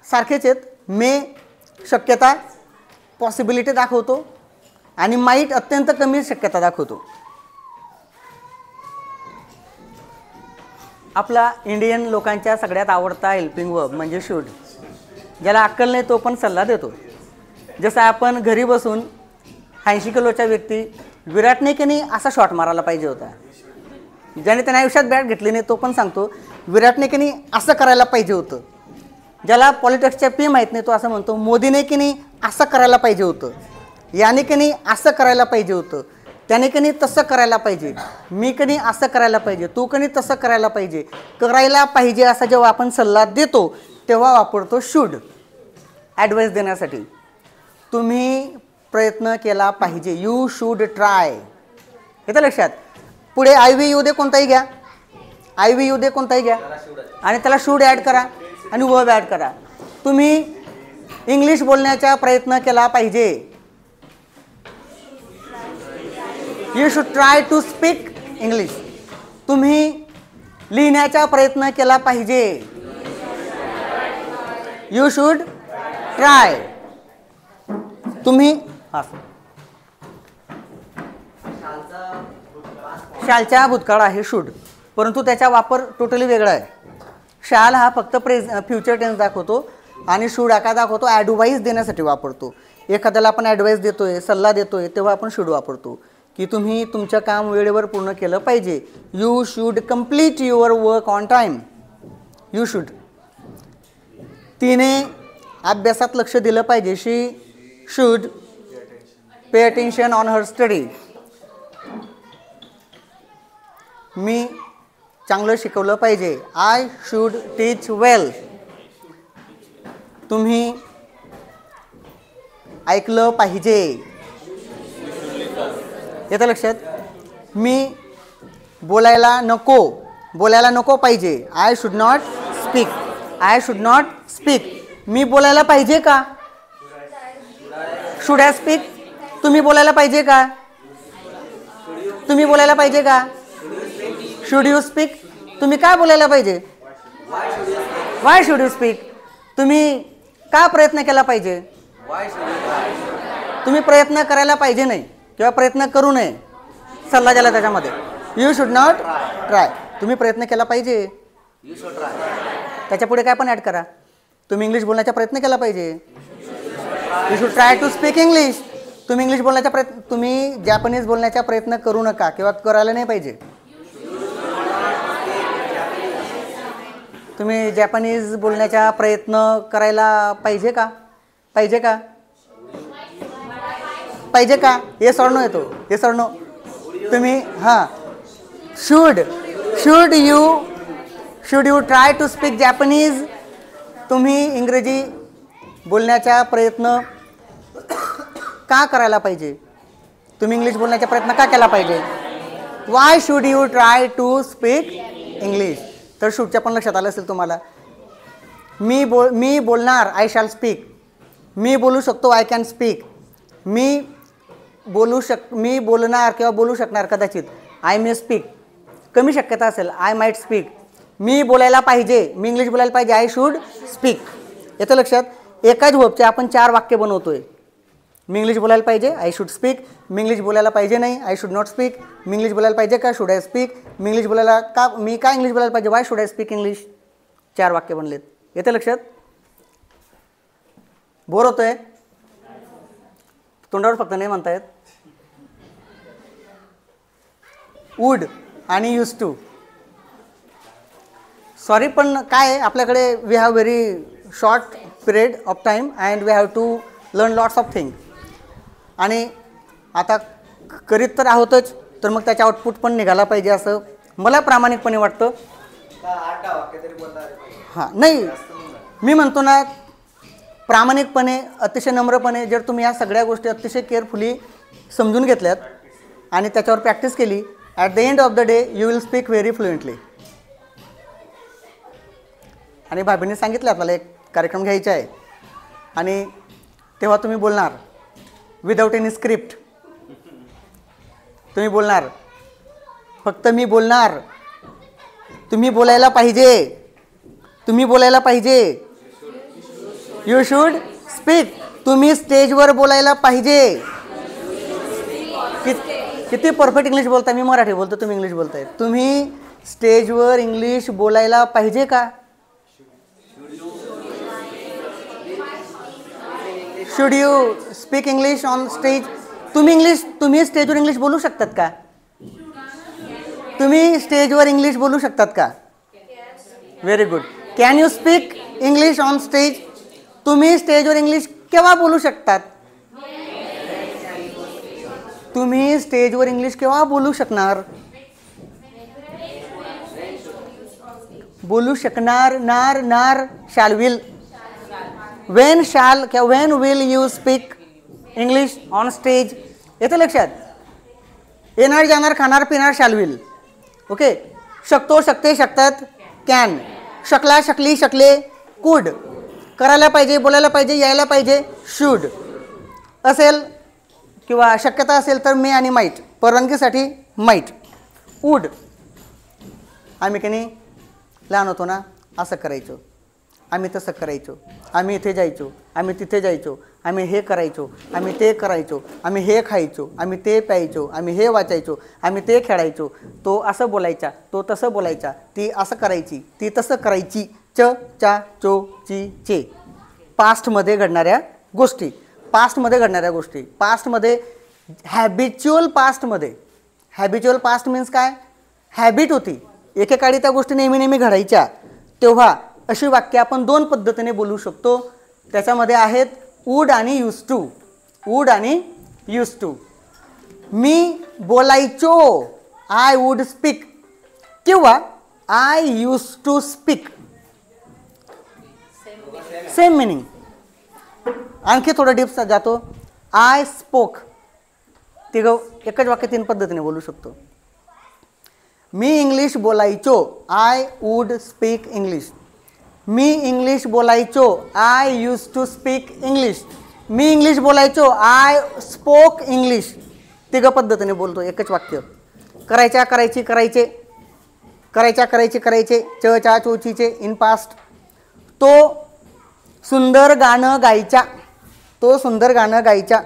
सारखेच आहेत. मे शक्यता, पॉसिबिलिटी दाखवतो, आणि माईट अत्यंत कमी शक्यता दाखवतो. आपला इंडियन लोकांच्या सगळ्यात आवडता हेल्पिंग वर्ब म्हणजे शूड. ज्याला अक्कल नाही तो पण सल्ला देतो. जसं आपण घरी बसून 80 किलोचा व्यक्ती विराटने की नाही असा शॉट मारायला पाहिजे होता, ज्याने त्याने आयुष्यात बॅट घेतली नाही तो पण सांगतो विराटने की नाही असं करायला पाहिजे होतं. ज्याला पॉलिटिक्सच्या पी माहीत नाही तो असं म्हणतो मोदीने की नाही असं करायला पाहिजे होतं, याने की नाही असं करायला पाहिजे होतं, त्याने की नाही तसं करायला पाहिजे, मी की नाही असं करायला पाहिजे, तू की नाही तसं करायला पाहिजे. करायला पाहिजे असा जेव्हा आपण सल्ला देतो तेव्हा वापरतो शूड ॲडवाईस देण्यासाठी. तुम्ही प्रयत्न केला पाहिजे, यू शूड ट्राय. येतं लक्षात? पुढे आय व्ही यू दे कोणताही घ्या, आय व्ही यू दे कोणताही घ्या आणि त्याला शूड ॲड करा आणि वर्ब ॲड करा. तुम्ही इंग्लिश बोलण्याचा प्रयत्न केला पाहिजे, you should try to speak English. तुम्ही लिहिण्याचा प्रयत्न केला पाहिजे, यू शुड ट्राय. तुम्ही शालचा भूतकाळ आहे शूड, परंतु त्याचा वापर टोटली वेगळा आहे. शाल हा फक्त फ्युचर टेन्स दाखवतो आणि शूड हा काय दाखवतो? ॲडवाईस देण्यासाठी वापरतो. एखाद्याला आपण ॲडवाईस देतोय, सल्ला देतोय तेव्हा आपण शूड वापरतो की तुम्ही तुमचं काम वेळेवर पूर्ण केलं पाहिजे. You should complete your work on time, you should. तिने अभ्यासात लक्ष दिलं पाहिजे, she should pay attention on her study. मी चांगलं शिकवलं पाहिजे, आय शूड टीच वेल. तुम्ही ऐकलं पाहिजे. येतं लक्षात? मी बोलायला नको पाहिजे, I should not speak. I should not speak. मी बोलायला पाहिजे का? Should I speak. तुम्ही बोलायला पाहिजे का? तुम्ही बोलायला पाहिजे का? Should you speak. तुम्ही काय बोलायला पाहिजे? Why should you speak. तुम्ही का प्रयत्न केला पाहिजे? तुम्ही प्रयत्न करायला पाहिजे नाही किंवा प्रयत्न करू नये सल्ला द्यायला त्याच्यामध्ये. You should not try. तुम्ही प्रयत्न केला पाहिजे. You should try. त्याच्या पुढे काय पण ॲड करा. तुम्ही इंग्लिश बोलण्याचा प्रयत्न केला पाहिजे. You should try to speak English. तुम्ही इंग्लिश बोलण्याचा प्रयत्न, तुम्ही जॅपनीज बोलण्याचा प्रयत्न करू नका किंवा करायला नाही पाहिजे. तुम्ही जॅपनीज बोलण्याचा प्रयत्न करायला पाहिजे का? पाहिजे का? पाहिजे का? हे सर येतो. हे सर नो. तुम्ही हां should you try to speak Japanese. तुम्ही इंग्रजी बोलण्याचा प्रयत्न का करायला पाहिजे? तुम्ही इंग्लिश बोलण्याचा प्रयत्न का केला पाहिजे? Why should you try to speak English. तर शूटच्या पण लक्षात आलं असेल तुम्हाला. मी बोलणार. I shall speak. मी बोलू शकतो. I can speak. मी बोलणार किंवा बोलू शकणार कदाचित. I may speak. कमी शक्यता असेल. I might speak. मी बोलायला पाहिजे. मी इंग्लिश बोलायला पाहिजे. I should speak. येतं लक्षात. एकाच वर्बचे आपण 4 वाक्य बनवतोय. मी इंग्लिश बोलायला पाहिजे. I should speak. Me English बोलायला पाहिजे नाही. I should not speak. Me English बोलायला पाहिजे का? Should I speak. Me English बोलायला का? मी का इंग्लिश बोलायला पाहिजे? Why should I speak English. 4 वाक्य बनलेत. येतं लक्षात. बोर होतोय? तोंडावर फक्त नाही म्हणतायत. वूड आणि यूज टू. सॉरी पण काय आहे आपल्याकडे, we have very short period of time and we have to learn lots of thing. आणि आता करीत तर आहोतच, तर मग त्याचा आउटपुट पण निघाला पाहिजे असं मला प्रामाणिकपणे वाटतं. हां नाही, मी म्हणतो ना प्रामाणिकपणे, अतिशय नम्रपणे जर तुम्ही या सगळ्या गोष्टी अतिशय केअरफुली समजून घेतल्यात आणि त्याच्यावर प्रॅक्टिस केली, at the end of the day you will speak very fluently. आणि भाभीने सांगितलं आपल्याला एक कार्यक्रम घ्यायचा आहे आणि तेव्हा तुम्ही बोलणार विदाऊट एनी स्क्रिप्ट. तुम्ही बोलणार, फक्त मी बोलणार. तुम्ही बोलायला पाहिजे. तुम्ही बोलायला पाहिजे. You should speak. तुम्ही स्टेजवर बोलायला पाहिजे. किती परफेक्ट इंग्लिश बोलताय. मी मराठी बोलतो, तुम्ही इंग्लिश बोलताय. तुम्ही स्टेजवर इंग्लिश बोलायला पाहिजे का? Should you speak English on stage. तुम्ही स्टेजवर इंग्लिश बोलू शकतात का? तुम्ही स्टेजवर इंग्लिश बोलू शकतात का? Very good. Can you speak English on stage. तुम्ही स्टेजवर इंग्लिश केव्हा बोलू शकतात? तुम्ही स्टेजवर इंग्लिश केव्हा बोलू शकणार? बोलू शकणार. नार शॅल विल. वेन शॅल किंवा Wien will you speak English on stage. येतं लक्षात. येणार जाणार खाणार पिणार शॅल विल. ओके. शकतो शकते शकतात कॅन. शकला शकली शकले कुड. करायला पाहिजे बोलायला पाहिजे यायला पाहिजे शुड. असेल किंवा शक्यता असेल तर मे आणि माईट. परवानगीसाठी माईट. वूड. आम्ही की नाही लहान होतो ना असं करायचो, आम्ही तसं करायचो, आम्ही इथे जायचो, आम्ही तिथे जायचो, आम्ही हे करायचो, आम्ही ते करायचो, आम्ही हे खायचो, आम्ही ते प्यायचो, आम्ही हे वाचायचो, आम्ही ते खेळायचो. तो असं बोलायचा, तो तसं बोलायचा, ती असं करायची, ती तसं करायची. च चा चो ची चे. पास्टमध्ये घडणाऱ्या गोष्टी. पास्टमध्ये घडणाऱ्या गोष्टी. पास्टमध्ये हॅबिच्युअल पास्टमध्ये. हॅबिच्युअल पास्ट मीन्स काय? हॅबिट होती. एकेकाळी त्या गोष्टी नेहमी घडायच्या. तेव्हा अशी वाक्य आपण 2 पद्धतीने बोलू शकतो. त्याच्यामध्ये आहेत वूड आणि यूज टू. वूड आणि यूज टू. मी बोलायचो. I would speak. किंवा I used to speak. Same meaning. आणखी थोडं डीप जातो. I spoke. एकच वाक्य 3 पद्धतीने बोलू शकतो. मी इंग्लिश बोलायचो. I would speak English. मी इंग्लिश बोलायचो, I used to speak English. मी इंग्लिश बोलायचो, आय स्पोक इंग्लिश. तिघ पद्धतीने बोलतो, एकच वाक्य. करायच्या करायची करायचे, करायच्या करायचे करायचे, च चा चोचीचे इन पास्ट. तो सुंदर गाणं गायच्या, तो सुंदर गाणं गायच्या.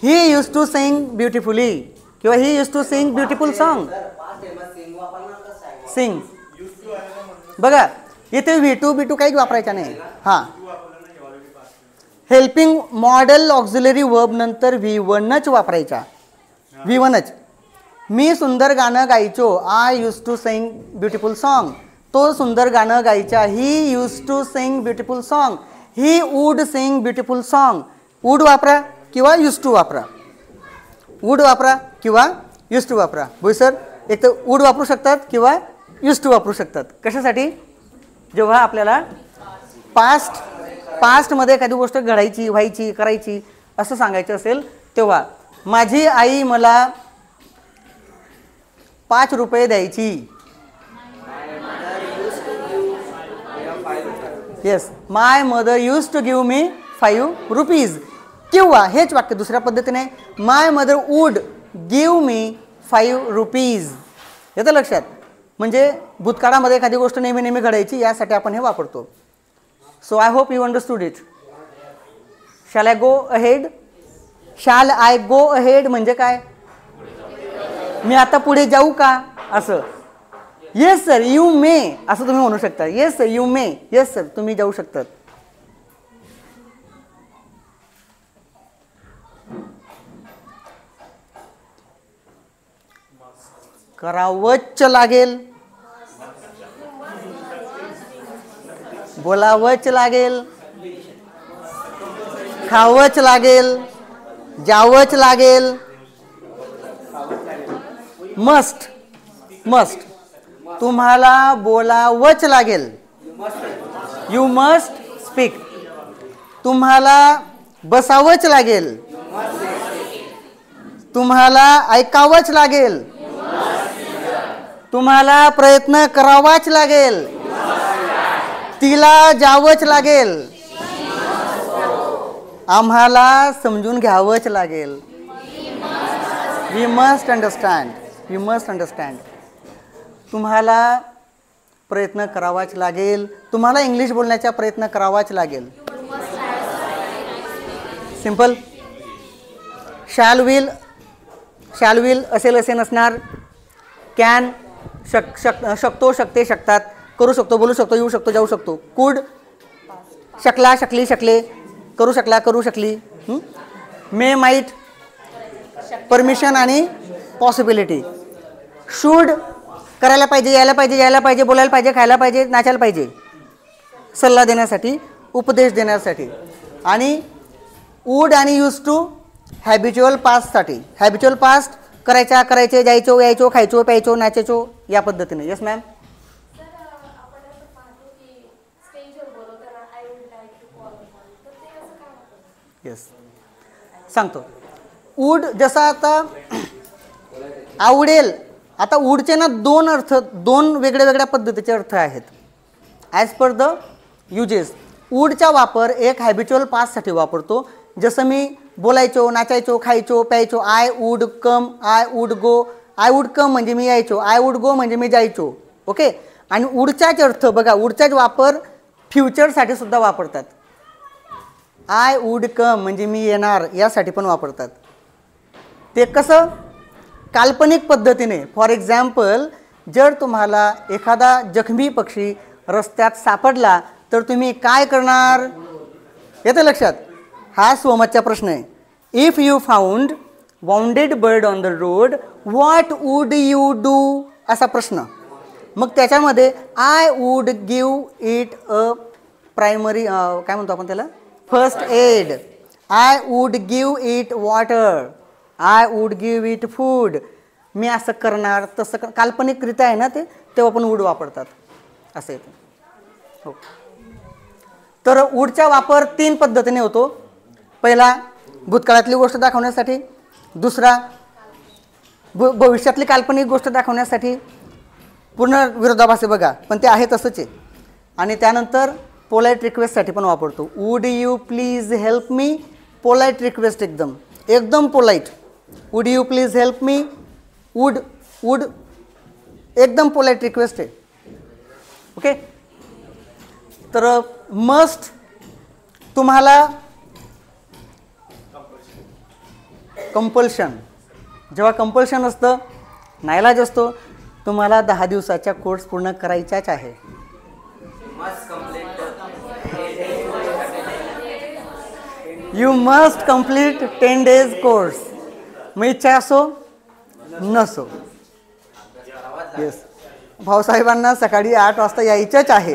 He used to sing beautifully किंवा he used to sing beautiful song. Sing बघा इथे V2 B2 काहीच वापरायचा नाही. हां, हेल्पिंग मॉडेल ऑक्झिलरी वर्ब नंतर V1च वापरायचा, V1च. मी सुंदर गाणं गायचो, I used to sing beautiful song. तो सुंदर गाणं गायचा, he used to sing beautiful song. He would sing beautiful song. Would वापरा किंवा यूज टू वापरा, वूड वापरा किंवा यूज टू वापरा. बोई सर एक तर वूड वापरू शकतात किंवा यूज टू वापरू शकतात. कशासाठी? जेव्हा आपल्याला पास्टमध्ये एखादी गोष्ट घडायची, व्हायची, करायची असं सांगायचं असेल तेव्हा. माझी आई मला 5 रुपये द्यायची. Yes, my mother used to give me 5 rupees. किंवा हेच वाक्य दुसऱ्या पद्धतीने, my mother would give me 5 rupees. येतं लक्षात? म्हणजे भूतकाळामध्ये एखादी गोष्ट नेहमी नेहमी घडायची, यासाठी आपण हे वापरतो. So I hope you understood it. Shall I go ahead? Shall I go ahead म्हणजे काय? मी आता पुढे जाऊ का असं. येस सर यू मे असं तुम्ही म्हणू शकता. Yes sir you may. Yes sir तुम्ही जाऊ शकतात. करावंच लागेल, बोलावंच लागेल, खावंच लागेल, जावंच लागेल. मस्ट, मस्ट तुम्हाला बोलावंच लागेल. You must speak. तुम्हाला बसावंच लागेल, तुम्हाला ऐकावंच लागेल, तुम्हाला प्रयत्न करावाच लागेल, तिला जावंच लागेल, आम्हाला समजून घ्यावंच लागेल. We must understand, we must understand. तुम्हाला प्रयत्न करावाच लागेल, तुम्हाला इंग्लिश बोलण्याचा प्रयत्न करावाच लागेल. Simple. Shall will, shall will असेल असे नसणार. कॅन शकतो, शकते, शकतात, करू शकतो, बोलू शकतो, येऊ शकतो, जाऊ शकतो. कुड शकला, शकली, शकले, करू शकला, करू शकली. मे, माईट, परमिशन आणि पॉसिबिलिटी. शूड करायला पाहिजे, यायला पाहिजे, यायला पाहिजे, बोलायला पाहिजे, खायला पाहिजे, नाचायला पाहिजे, सल्ला देण्यासाठी, उपदेश देण्यासाठी. आणि वूड आणि यूज टू हॅबिच्युअल पास्टसाठी. हॅबिच्युअल पास्ट करायच्या, करायचे, जायचो, यायचो, खायचो, प्यायचो, नाचायचो या पद्धतीने. Yes ma'am. येस सांगतो. वूड जसा आता आवडेल. आता वूडचे ना 2 अर्थ, 2 वेगळ्या वेगळ्या पद्धतीचे अर्थ आहेत ॲज पर द युजेस. वूडचा वापर एक हॅबिच्युअल पास्टसाठी वापरतो. जसं मी बोलायचो, नाचायचो, खायचो, प्यायचो. I would come, I would go. I would come म्हणजे मी यायचो, आय वूड गो म्हणजे मी जायचो. ओके. आणि वूडचाच अर्थ बघा, वूडचाच वापर फ्युचरसाठी सुद्धा वापरतात. आय वूड कम म्हणजे मी येणार यासाठी पण वापरतात. ते कसं? काल्पनिक पद्धतीने. फॉर एक्झाम्पल, जर तुम्हाला एखादा जखमी पक्षी रस्त्यात सापडला तर तुम्ही काय करणार? येतं लक्षात? हा स्वमतचा प्रश्न आहे. If you found wounded bird on the road what would you do असा प्रश्न. मग त्याच्यामध्ये I would give it a primary काय म्हणतो आपण त्याला, first aid. I would give it water. I would give it food. मी असं करणार, तसं काल्पनिकरित्या आहे ना ते, तेव्हा पण वूड वापरतात असं येतं. हो. तर वूडचा वापर 3 पद्धतीने होतो. पहिला भूतकाळातली गोष्ट दाखवण्यासाठी, दुसरा भविष्यातली काल्पनिक गोष्ट दाखवण्यासाठी, पूर्ण विरोधाभास आहे बघा, पण ते आहे तसंच आहे. आणि त्यानंतर पोलाईट रिक्वेस्टसाठी पण वापरतो. Would you please help me. Polite request एकदम एकदम polite. Would you please help me. Would एकदम पोलाईट रिक्वेस्ट आहे. ओके. तर मस्ट तुम्हाला कंपल्शन, जेव्हा कंपल्शन असतं, नाईलाज असतो, तुम्हाला 10 दिवसाच्या कोर्स पूर्ण करायच्याच आहे. You must complete 10 days course. मग इच्छा असो नसो. येस. भाऊसाहेबांना सकाळी 8 वाजता यायचंच आहे.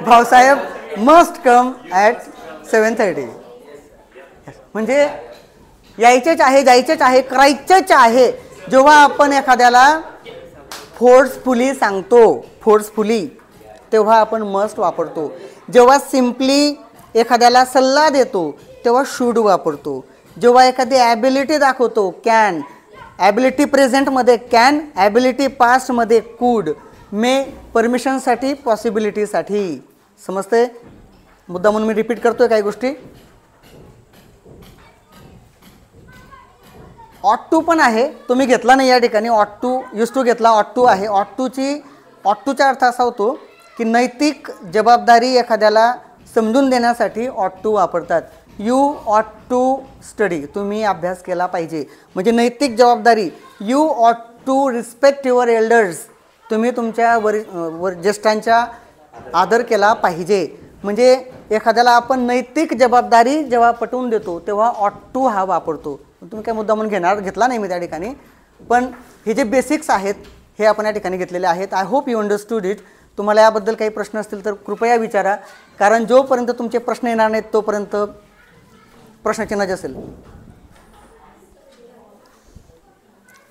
Bhausaheb must come at 7:30. म्हणजे यायचेच आहे, जायचेच आहे, करायचेच आहे. जेव्हा आपण एखाद्याला फोर्सफुली सांगतो, फोर्सफुली, तेव्हा आपण मस्ट वापरतो. जेव्हा सिम्पली एखाद्याला सल्ला देतो तेव्हा शूड वापरतो. जेव्हा एखादी ॲबिलिटी दाखवतो कॅन, ॲबिलिटी प्रेझेंटमध्ये कॅन, ॲबिलिटी पास्टमध्ये कूड, मे परमिशनसाठी, पॉसिबिलिटीसाठी. समजते? मुद्दा म्हणून मी रिपीट करतोय काही गोष्टी. ऑट टू पण आहे, तुम्ही घेतला नाही या ठिकाणी. ऑट टू यूज टू घेतला, ऑट टू आहे. ऑट टूचा अर्थ असा होतो की नैतिक जबाबदारी एखाद्याला समजून देण्यासाठी ऑट टू वापरतात. यू ऑट टू स्टडी, तुम्ही अभ्यास केला पाहिजे. म्हणजे नैतिक जबाबदारी. यू ऑट टू रिस्पेक्ट युअर एल्डर्स, तुम्ही तुमच्या ज्येष्ठांचा आदर केला पाहिजे. म्हणजे एखाद्याला आपण नैतिक जबाबदारी जेव्हा पटवून देतो तेव्हा ऑट टू हा वापरतो. तुम्ही काय मुद्दा म्हणून घेतला नाही मी त्या ठिकाणी, पण हे जे बेसिक्स आहेत हे आपण या ठिकाणी घेतलेले आहेत. I hope you understood it. तुम्हाला याबद्दल काही प्रश्न असतील तर कृपया विचारा, कारण जोपर्यंत तुमचे प्रश्न येणार नाहीत तोपर्यंत प्रश्नचिन्ह असेल.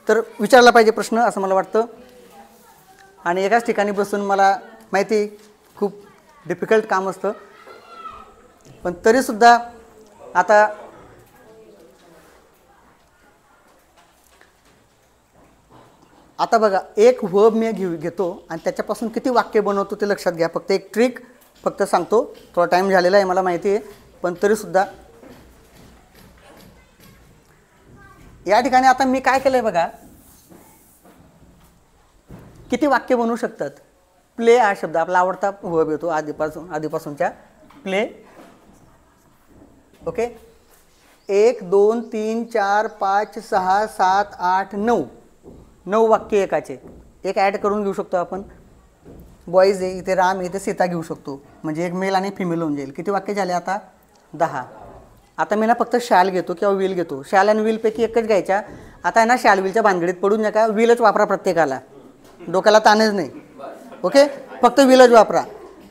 तर विचारला पाहिजे प्रश्न असं मला वाटतं. आणि एकाच ठिकाणी बसून मला माहिती खूप डिफिकल्ट काम असतं, पण तरीसुद्धा आता बघा, एक वर्ब मी घेतो आणि त्याच्यापासून किती वाक्य बनवतो ते लक्षात घ्या. फक्त एक ट्रिक फक्त सांगतो. थोडा टाईम झालेला आहे मला माहिती आहे, पण तरीसुद्धा या ठिकाणी आता मी काय केलं आहे बघा, किती वाक्य बनवू शकतात. प्ले हा शब्द आपला आवडता वर्ब येतो आधीपासूनच्या प्ले. ओके. 1 2 3 4 5 6 7 8 9 वाक्य एकाचे. एक ॲड करून घेऊ शकतो आपण. बॉईज आहे, इथे राम आहे, इथे सीता घेऊ शकतो. म्हणजे एक मेल आणि फिमेल होऊन जाईल. किती वाक्य झाले आता? 10. आता मी ना फक्त शॅल घेतो किंवा विल घेतो. शॅल आणि विलपैकी एकच घ्यायच्या. आता आहे ना शॅल विलच्या भानगडीत पडून नका, विलच वापरा प्रत्येकाला, डोक्याला ताणच नाही. ओके. फक्त विलच वापरा.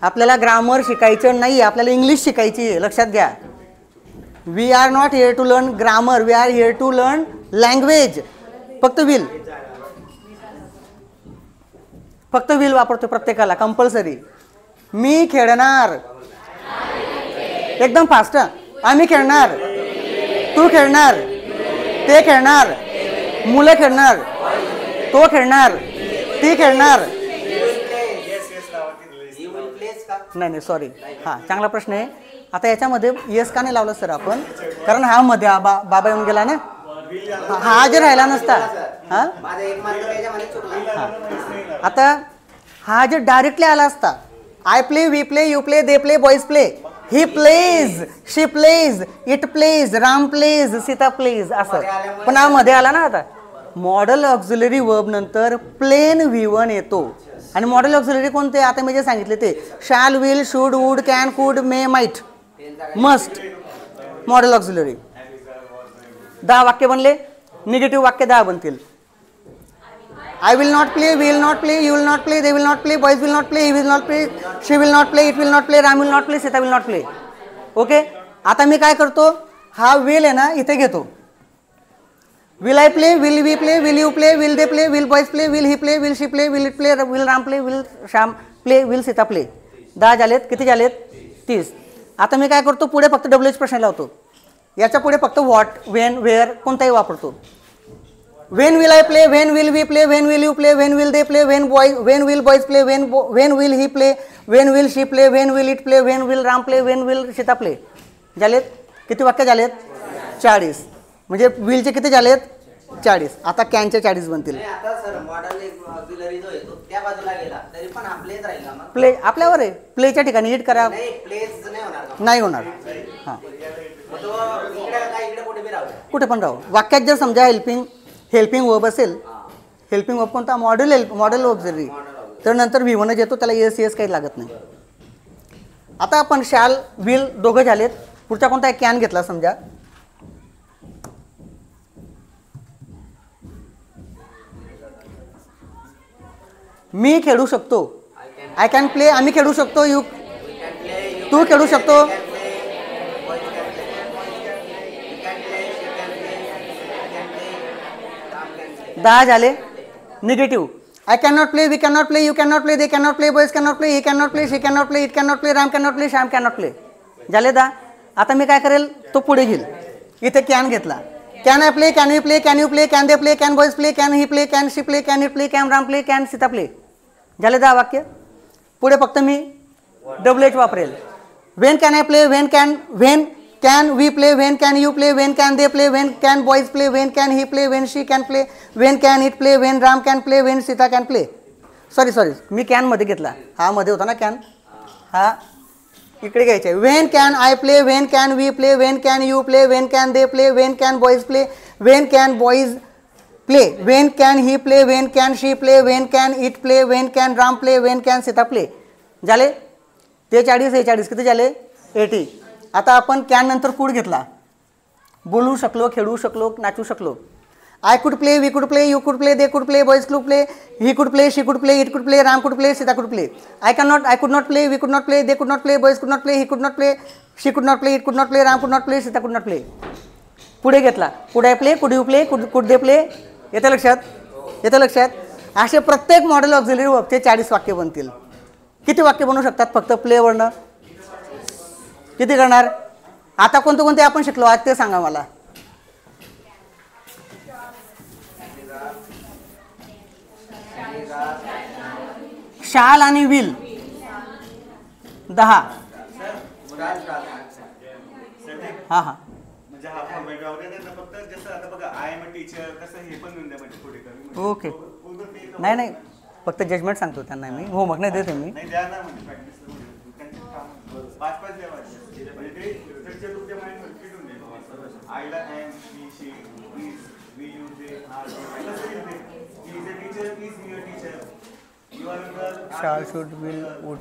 आपल्याला ग्रामर शिकायचं नाही, आपल्याला इंग्लिश शिकायची आहे, लक्षात घ्या. We are not here to learn grammar, we are here to learn language. फक्त विल, फक्त विल वापरतो प्रत्येकाला कंपल्सरी. मी खेळणार, एकदम फास्ट. आम्ही खेळणार, तू खेळणार, ते खेळणार, मुलं खेळणार, तो खेळणार, ती खेळणार. नाही सॉरी, हां चांगला प्रश्न आहे. आता याच्यामध्ये येस का नाही लावलं सर आपण? कारण हा मध्ये बाबा येऊन गेला ना, हा जे राहिला नसता. हां आता हा जे डायरेक्टली आला असता, I play, we play, you play, they play, boys play, he plays, she plays, it plays, Ram plays, Sita plays, असं. पण हा मध्ये आला ना. आता मॉडल ऑक्झिलरी वर्ब नंतर प्लेन V1 येतो. आणि मॉडल ऑक्झिलरी कोणते? आता मी जे सांगितले ते shall, will, should, would, can, could, may, might, must. Modal auxiliary 10 वाक्य बनले. निगेटिव्ह वाक्य 10 बनतील. I will not play, we will not play, you will not play, they will not play, boys will not play, he will not play, she will not play, it will not play, Ram will not play, Sita will not play. Okay. आता मी काय करतो, हा will आहे ना इथे घेतो. Will I play, will we play, will you play, will they play, will boys play, will he play, will she play, will it play, will Ram play, will Sham play, will Sita play. 10 झालेत. किती झालेत? 30. आता मी काय करतो, पुढे फक्त WH प्रश्न लावतो. याच्या पुढे फक्त व्हॉट, वेन, वेअर कोणताही वापरतो. When will I play, when will we play, when will you play, when will they play, when will boys play, when will he play, when will she play, when will it play, when will Ram play, when will Sita play. झालेत? किती वाक्य झालेत? 40. म्हणजे विलचे किती झालेत? 40. आता कॅनचे 40 बनतील. नाही, आता सर मॉडल ऑक्झिलरी जो येतो त्या बाजूला गेला तरी पण हा प्लेच राहील का मग? प्ले आपल्यावर आहे. प्लेच्या ठिकाणी हिट करा. नाही प्लेच नाही होणार का? नाही होणार. हां, मग तो इकडे काय इकडे कुठे बी राहू द्या. कुठे पण राहू. वाक्यात जर समजा हेल्पिंग वर्ब असेल, हेल्पिंग वर्ब कोणता? मॉडेल ऑक्झिलरी, तर नंतर V1 येतो, त्याला येस काही लागत नाही. आता आपण शॅल विल दोघं झालेत. पुढचा कोणता आहे? कॅन घेतला समजा. मी खेळू शकतो. I can play. आम्ही खेळू शकतो. तू खेळू शकतो. 10 झाले. Negative. I can not play, we can not play, you can not play, they can not play, boys can not play, he can not play, she can not play, it can not play, Ram can not play, Shyam can not play. झाले 10. आता मी काय करेल? तो पुढे घेईल. इथे can घेतला. Can I play, can we play, can you play, can they play, can boys play, can he play, can she play, can it play, can Ram play, can Sita play. झाले 10 वाक्य. पुढे फक्त मी WH वापरेल. When can I play, when can we play, when can you play, when can they play, when can boys play, when can he play, when she can play, when can it play, when Ram can play, when Sita can play. Sorry मी कॅनमध्ये घेतला. हा मध्ये होता ना can, हा इकडे घ्यायचा आहे. When can I play, when can we play, when can you play, when can they play, when can boys play, when can boys play, when can he play, when can she play, when can it play, when can Ram play, when can Sita play. झाले ते 40. हे 40 किती झाले? 80. आता आपण can नंतर कुड घेतला. बोलू शकलो, खेळू शकलो, नाचू शकलो. I could play, we could play, you could play, they could play, boys could play, he could play, she could play, it could play, Ram could play, Sita could play. I could not play, we could not play, they could not play, boys could not play, he could not play, she could not play, it could not play, Ram could not play, Sita कुड not play. पुढे घेतला. Could I play, कुड you play, could they play. येतं लक्षात? असे प्रत्येक model auxiliary वर्बचे 40 वाक्य बनतील. किती वाक्य बनवू शकतात फक्त प्लेवरनं? किती करणार? आता कोणते आपण शिकलो आज ते सांगा मला. शाल आणि विल 10. हा म्हणजे हा फॉर्मॅट राहू द्या ना, फक्त जसं आता बघा आय एम अ टीचर तसं हे पण देऊन द्या म्हणजे पुढे कमी. ओके. नाही फक्त जजमेंट सांगतो त्यांना मी. होमवर्क नाही देते मी. नाही द्या ना म्हणजे प्रॅक्टिस त्यांचे काम 5-5 द्यावायचे म्हणजे ते त्यांच्या तुमच्या माइंडवर फिट होऊन जाईल. आयला am she she is we you they are तसं येते. He is a teacher, is he a teacher, you are the shall, should, will, would,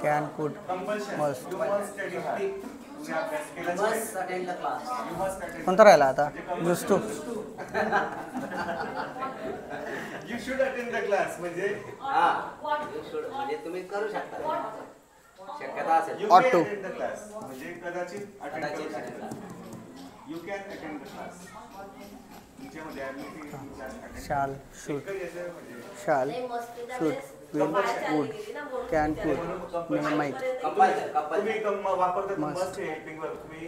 can, could, compulsion must. You must study hard. तुम्ही अभ्यास केलाच Must पाहिजे. attend the class. You must attend. कोणता राहिला आता? Use to. You should attend the class म्हणजे हा You should. म्हणजे तुम्ही करू शकता. शक्यता असेल. You Ought can to. Attend the class म्हणजे कदाचित अटेंड करू कदाचित attend शकता. करा. You can attend the class. तुमच्यामध्ये ॲबिलिटी क्लास अटेंड. शाल, शुड, एकच याचं म्हणजे शाल, शुड, विल, वुड, कॅन, कुड, माईट. तुम्ही वापरता मस्ट हेल्पिंग वर्ब. तुम्ही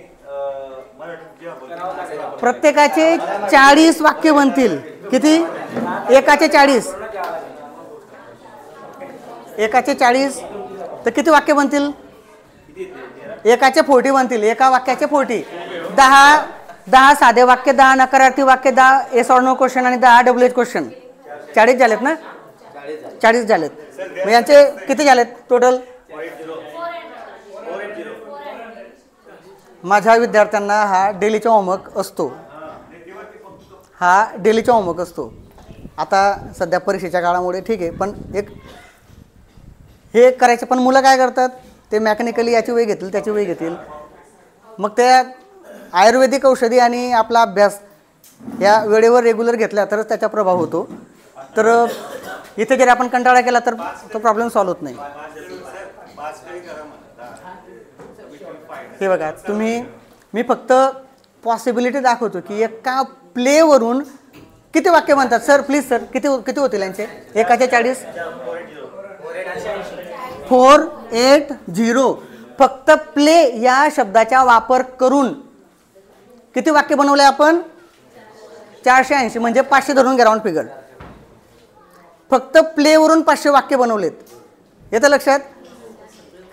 मराठी जेव्हा बोलता प्रत्येकाचे 40 वाक्य बनतील. किती? एकाचे 40. एकाचे 40 तर किती वाक्य बनतील? एकाचे 40 बनतील. एका वाक्याचे 40. 10 साधे वाक्य, 10 नकारार्थी वाक्य, 10 येस ऑर नो क्वेश्चन आणि 10 WH क्वेश्चन. 40 झालेत ना? 40 झालेत. मग यांचे किती झालेत टोटल? माझ्या विद्यार्थ्यांना हा डेलीचा होमवर्क असतो. आता सध्या परीक्षेच्या काळामुळे ठीक आहे, पण हे करायचं. पण मुलं काय करतात? ते मेकॅनिकली याची वेळ घेतील, त्याची वेळ घेतील. मग त्या आयुर्वेदिक औषधी आणि आपला अभ्यास या वेळेवर रेग्युलर घेतला तरच त्याचा प्रभाव होतो. तर इथे जर आपण कंटाळा केला तर तो प्रॉब्लेम सॉल्व्ह होत नाही. हे बघा मी फक्त पॉसिबिलिटी दाखवतो की एका प्लेवरून किती वाक्य बनतात. सर प्लीज सर किती होतील यांचे? एकाचे 40. 480. फक्त प्ले या शब्दाचा वापर करून किती वाक्य बनवले आपण? 480 म्हणजे 500 धरून घ्या राऊंड फिगर. फक्त प्लेवरून 500 वाक्य बनवलेत. येतं लक्षात?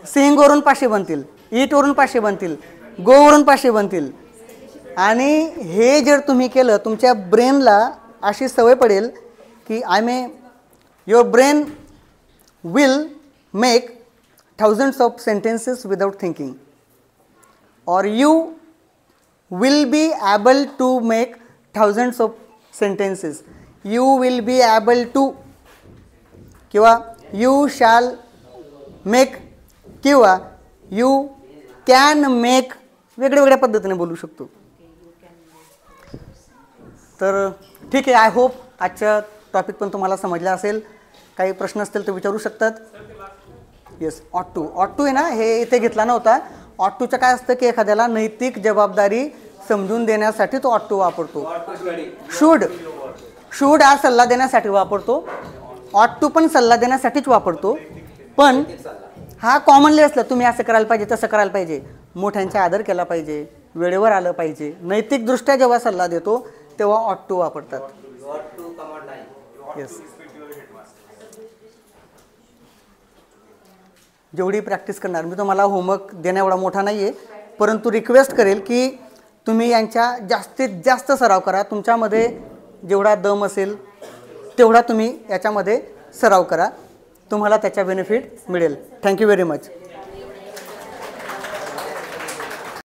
सिंगवरून 500 बनतील, ईटवरून 500 बनतील, गोवरून 500 बनतील. आणि हे जर तुम्ही केलं तुमच्या ब्रेनला अशी सवय पडेल की your brain will make thousands of sentences without thinking, or you will be able to make thousands of sentences. You will be able to किंवा you shall make किंवा you can make वेगळ्या पद्धतीने बोलू शकतो. तर ठीक आहे. आय होप आजच्या टॉपिक पण तुम्हाला समजला असेल. काही प्रश्न असतील तर विचारू शकतात. येस, ऑट टू आहे ना, हे इथे घेतला नव्हता. ऑट टूचं काय असतं की एखाद्याला नैतिक जबाबदारी समजून देण्यासाठी तो ऑट टू वापरतो. शूड हा सल्ला देण्यासाठी वापरतो. ऑट टू पण सल्ला देण्यासाठीच वापरतो. पण हा कॉमनली असला, तुम्ही असं करायला पाहिजे, तसं करायला पाहिजे, मोठ्यांचा आदर केला पाहिजे, वेळेवर आलं पाहिजे, नैतिकदृष्ट्या जेव्हा सल्ला देतो तेव्हा ऑट टू वापरतात. येस, जेवढी प्रॅक्टिस करणार. मी तुम्हाला होमवर्क देण्या एवढा मोठा नाही आहे, परंतु रिक्वेस्ट करेल की तुम्ही यांच्या जास्तीत जास्त सराव करा. तुमच्यामध्ये जेवढा दम असेल तेवढा तुम्ही याच्यामध्ये सराव करा. तुम्हाला त्याचा बेनिफिट मिळेल. Thank you very much.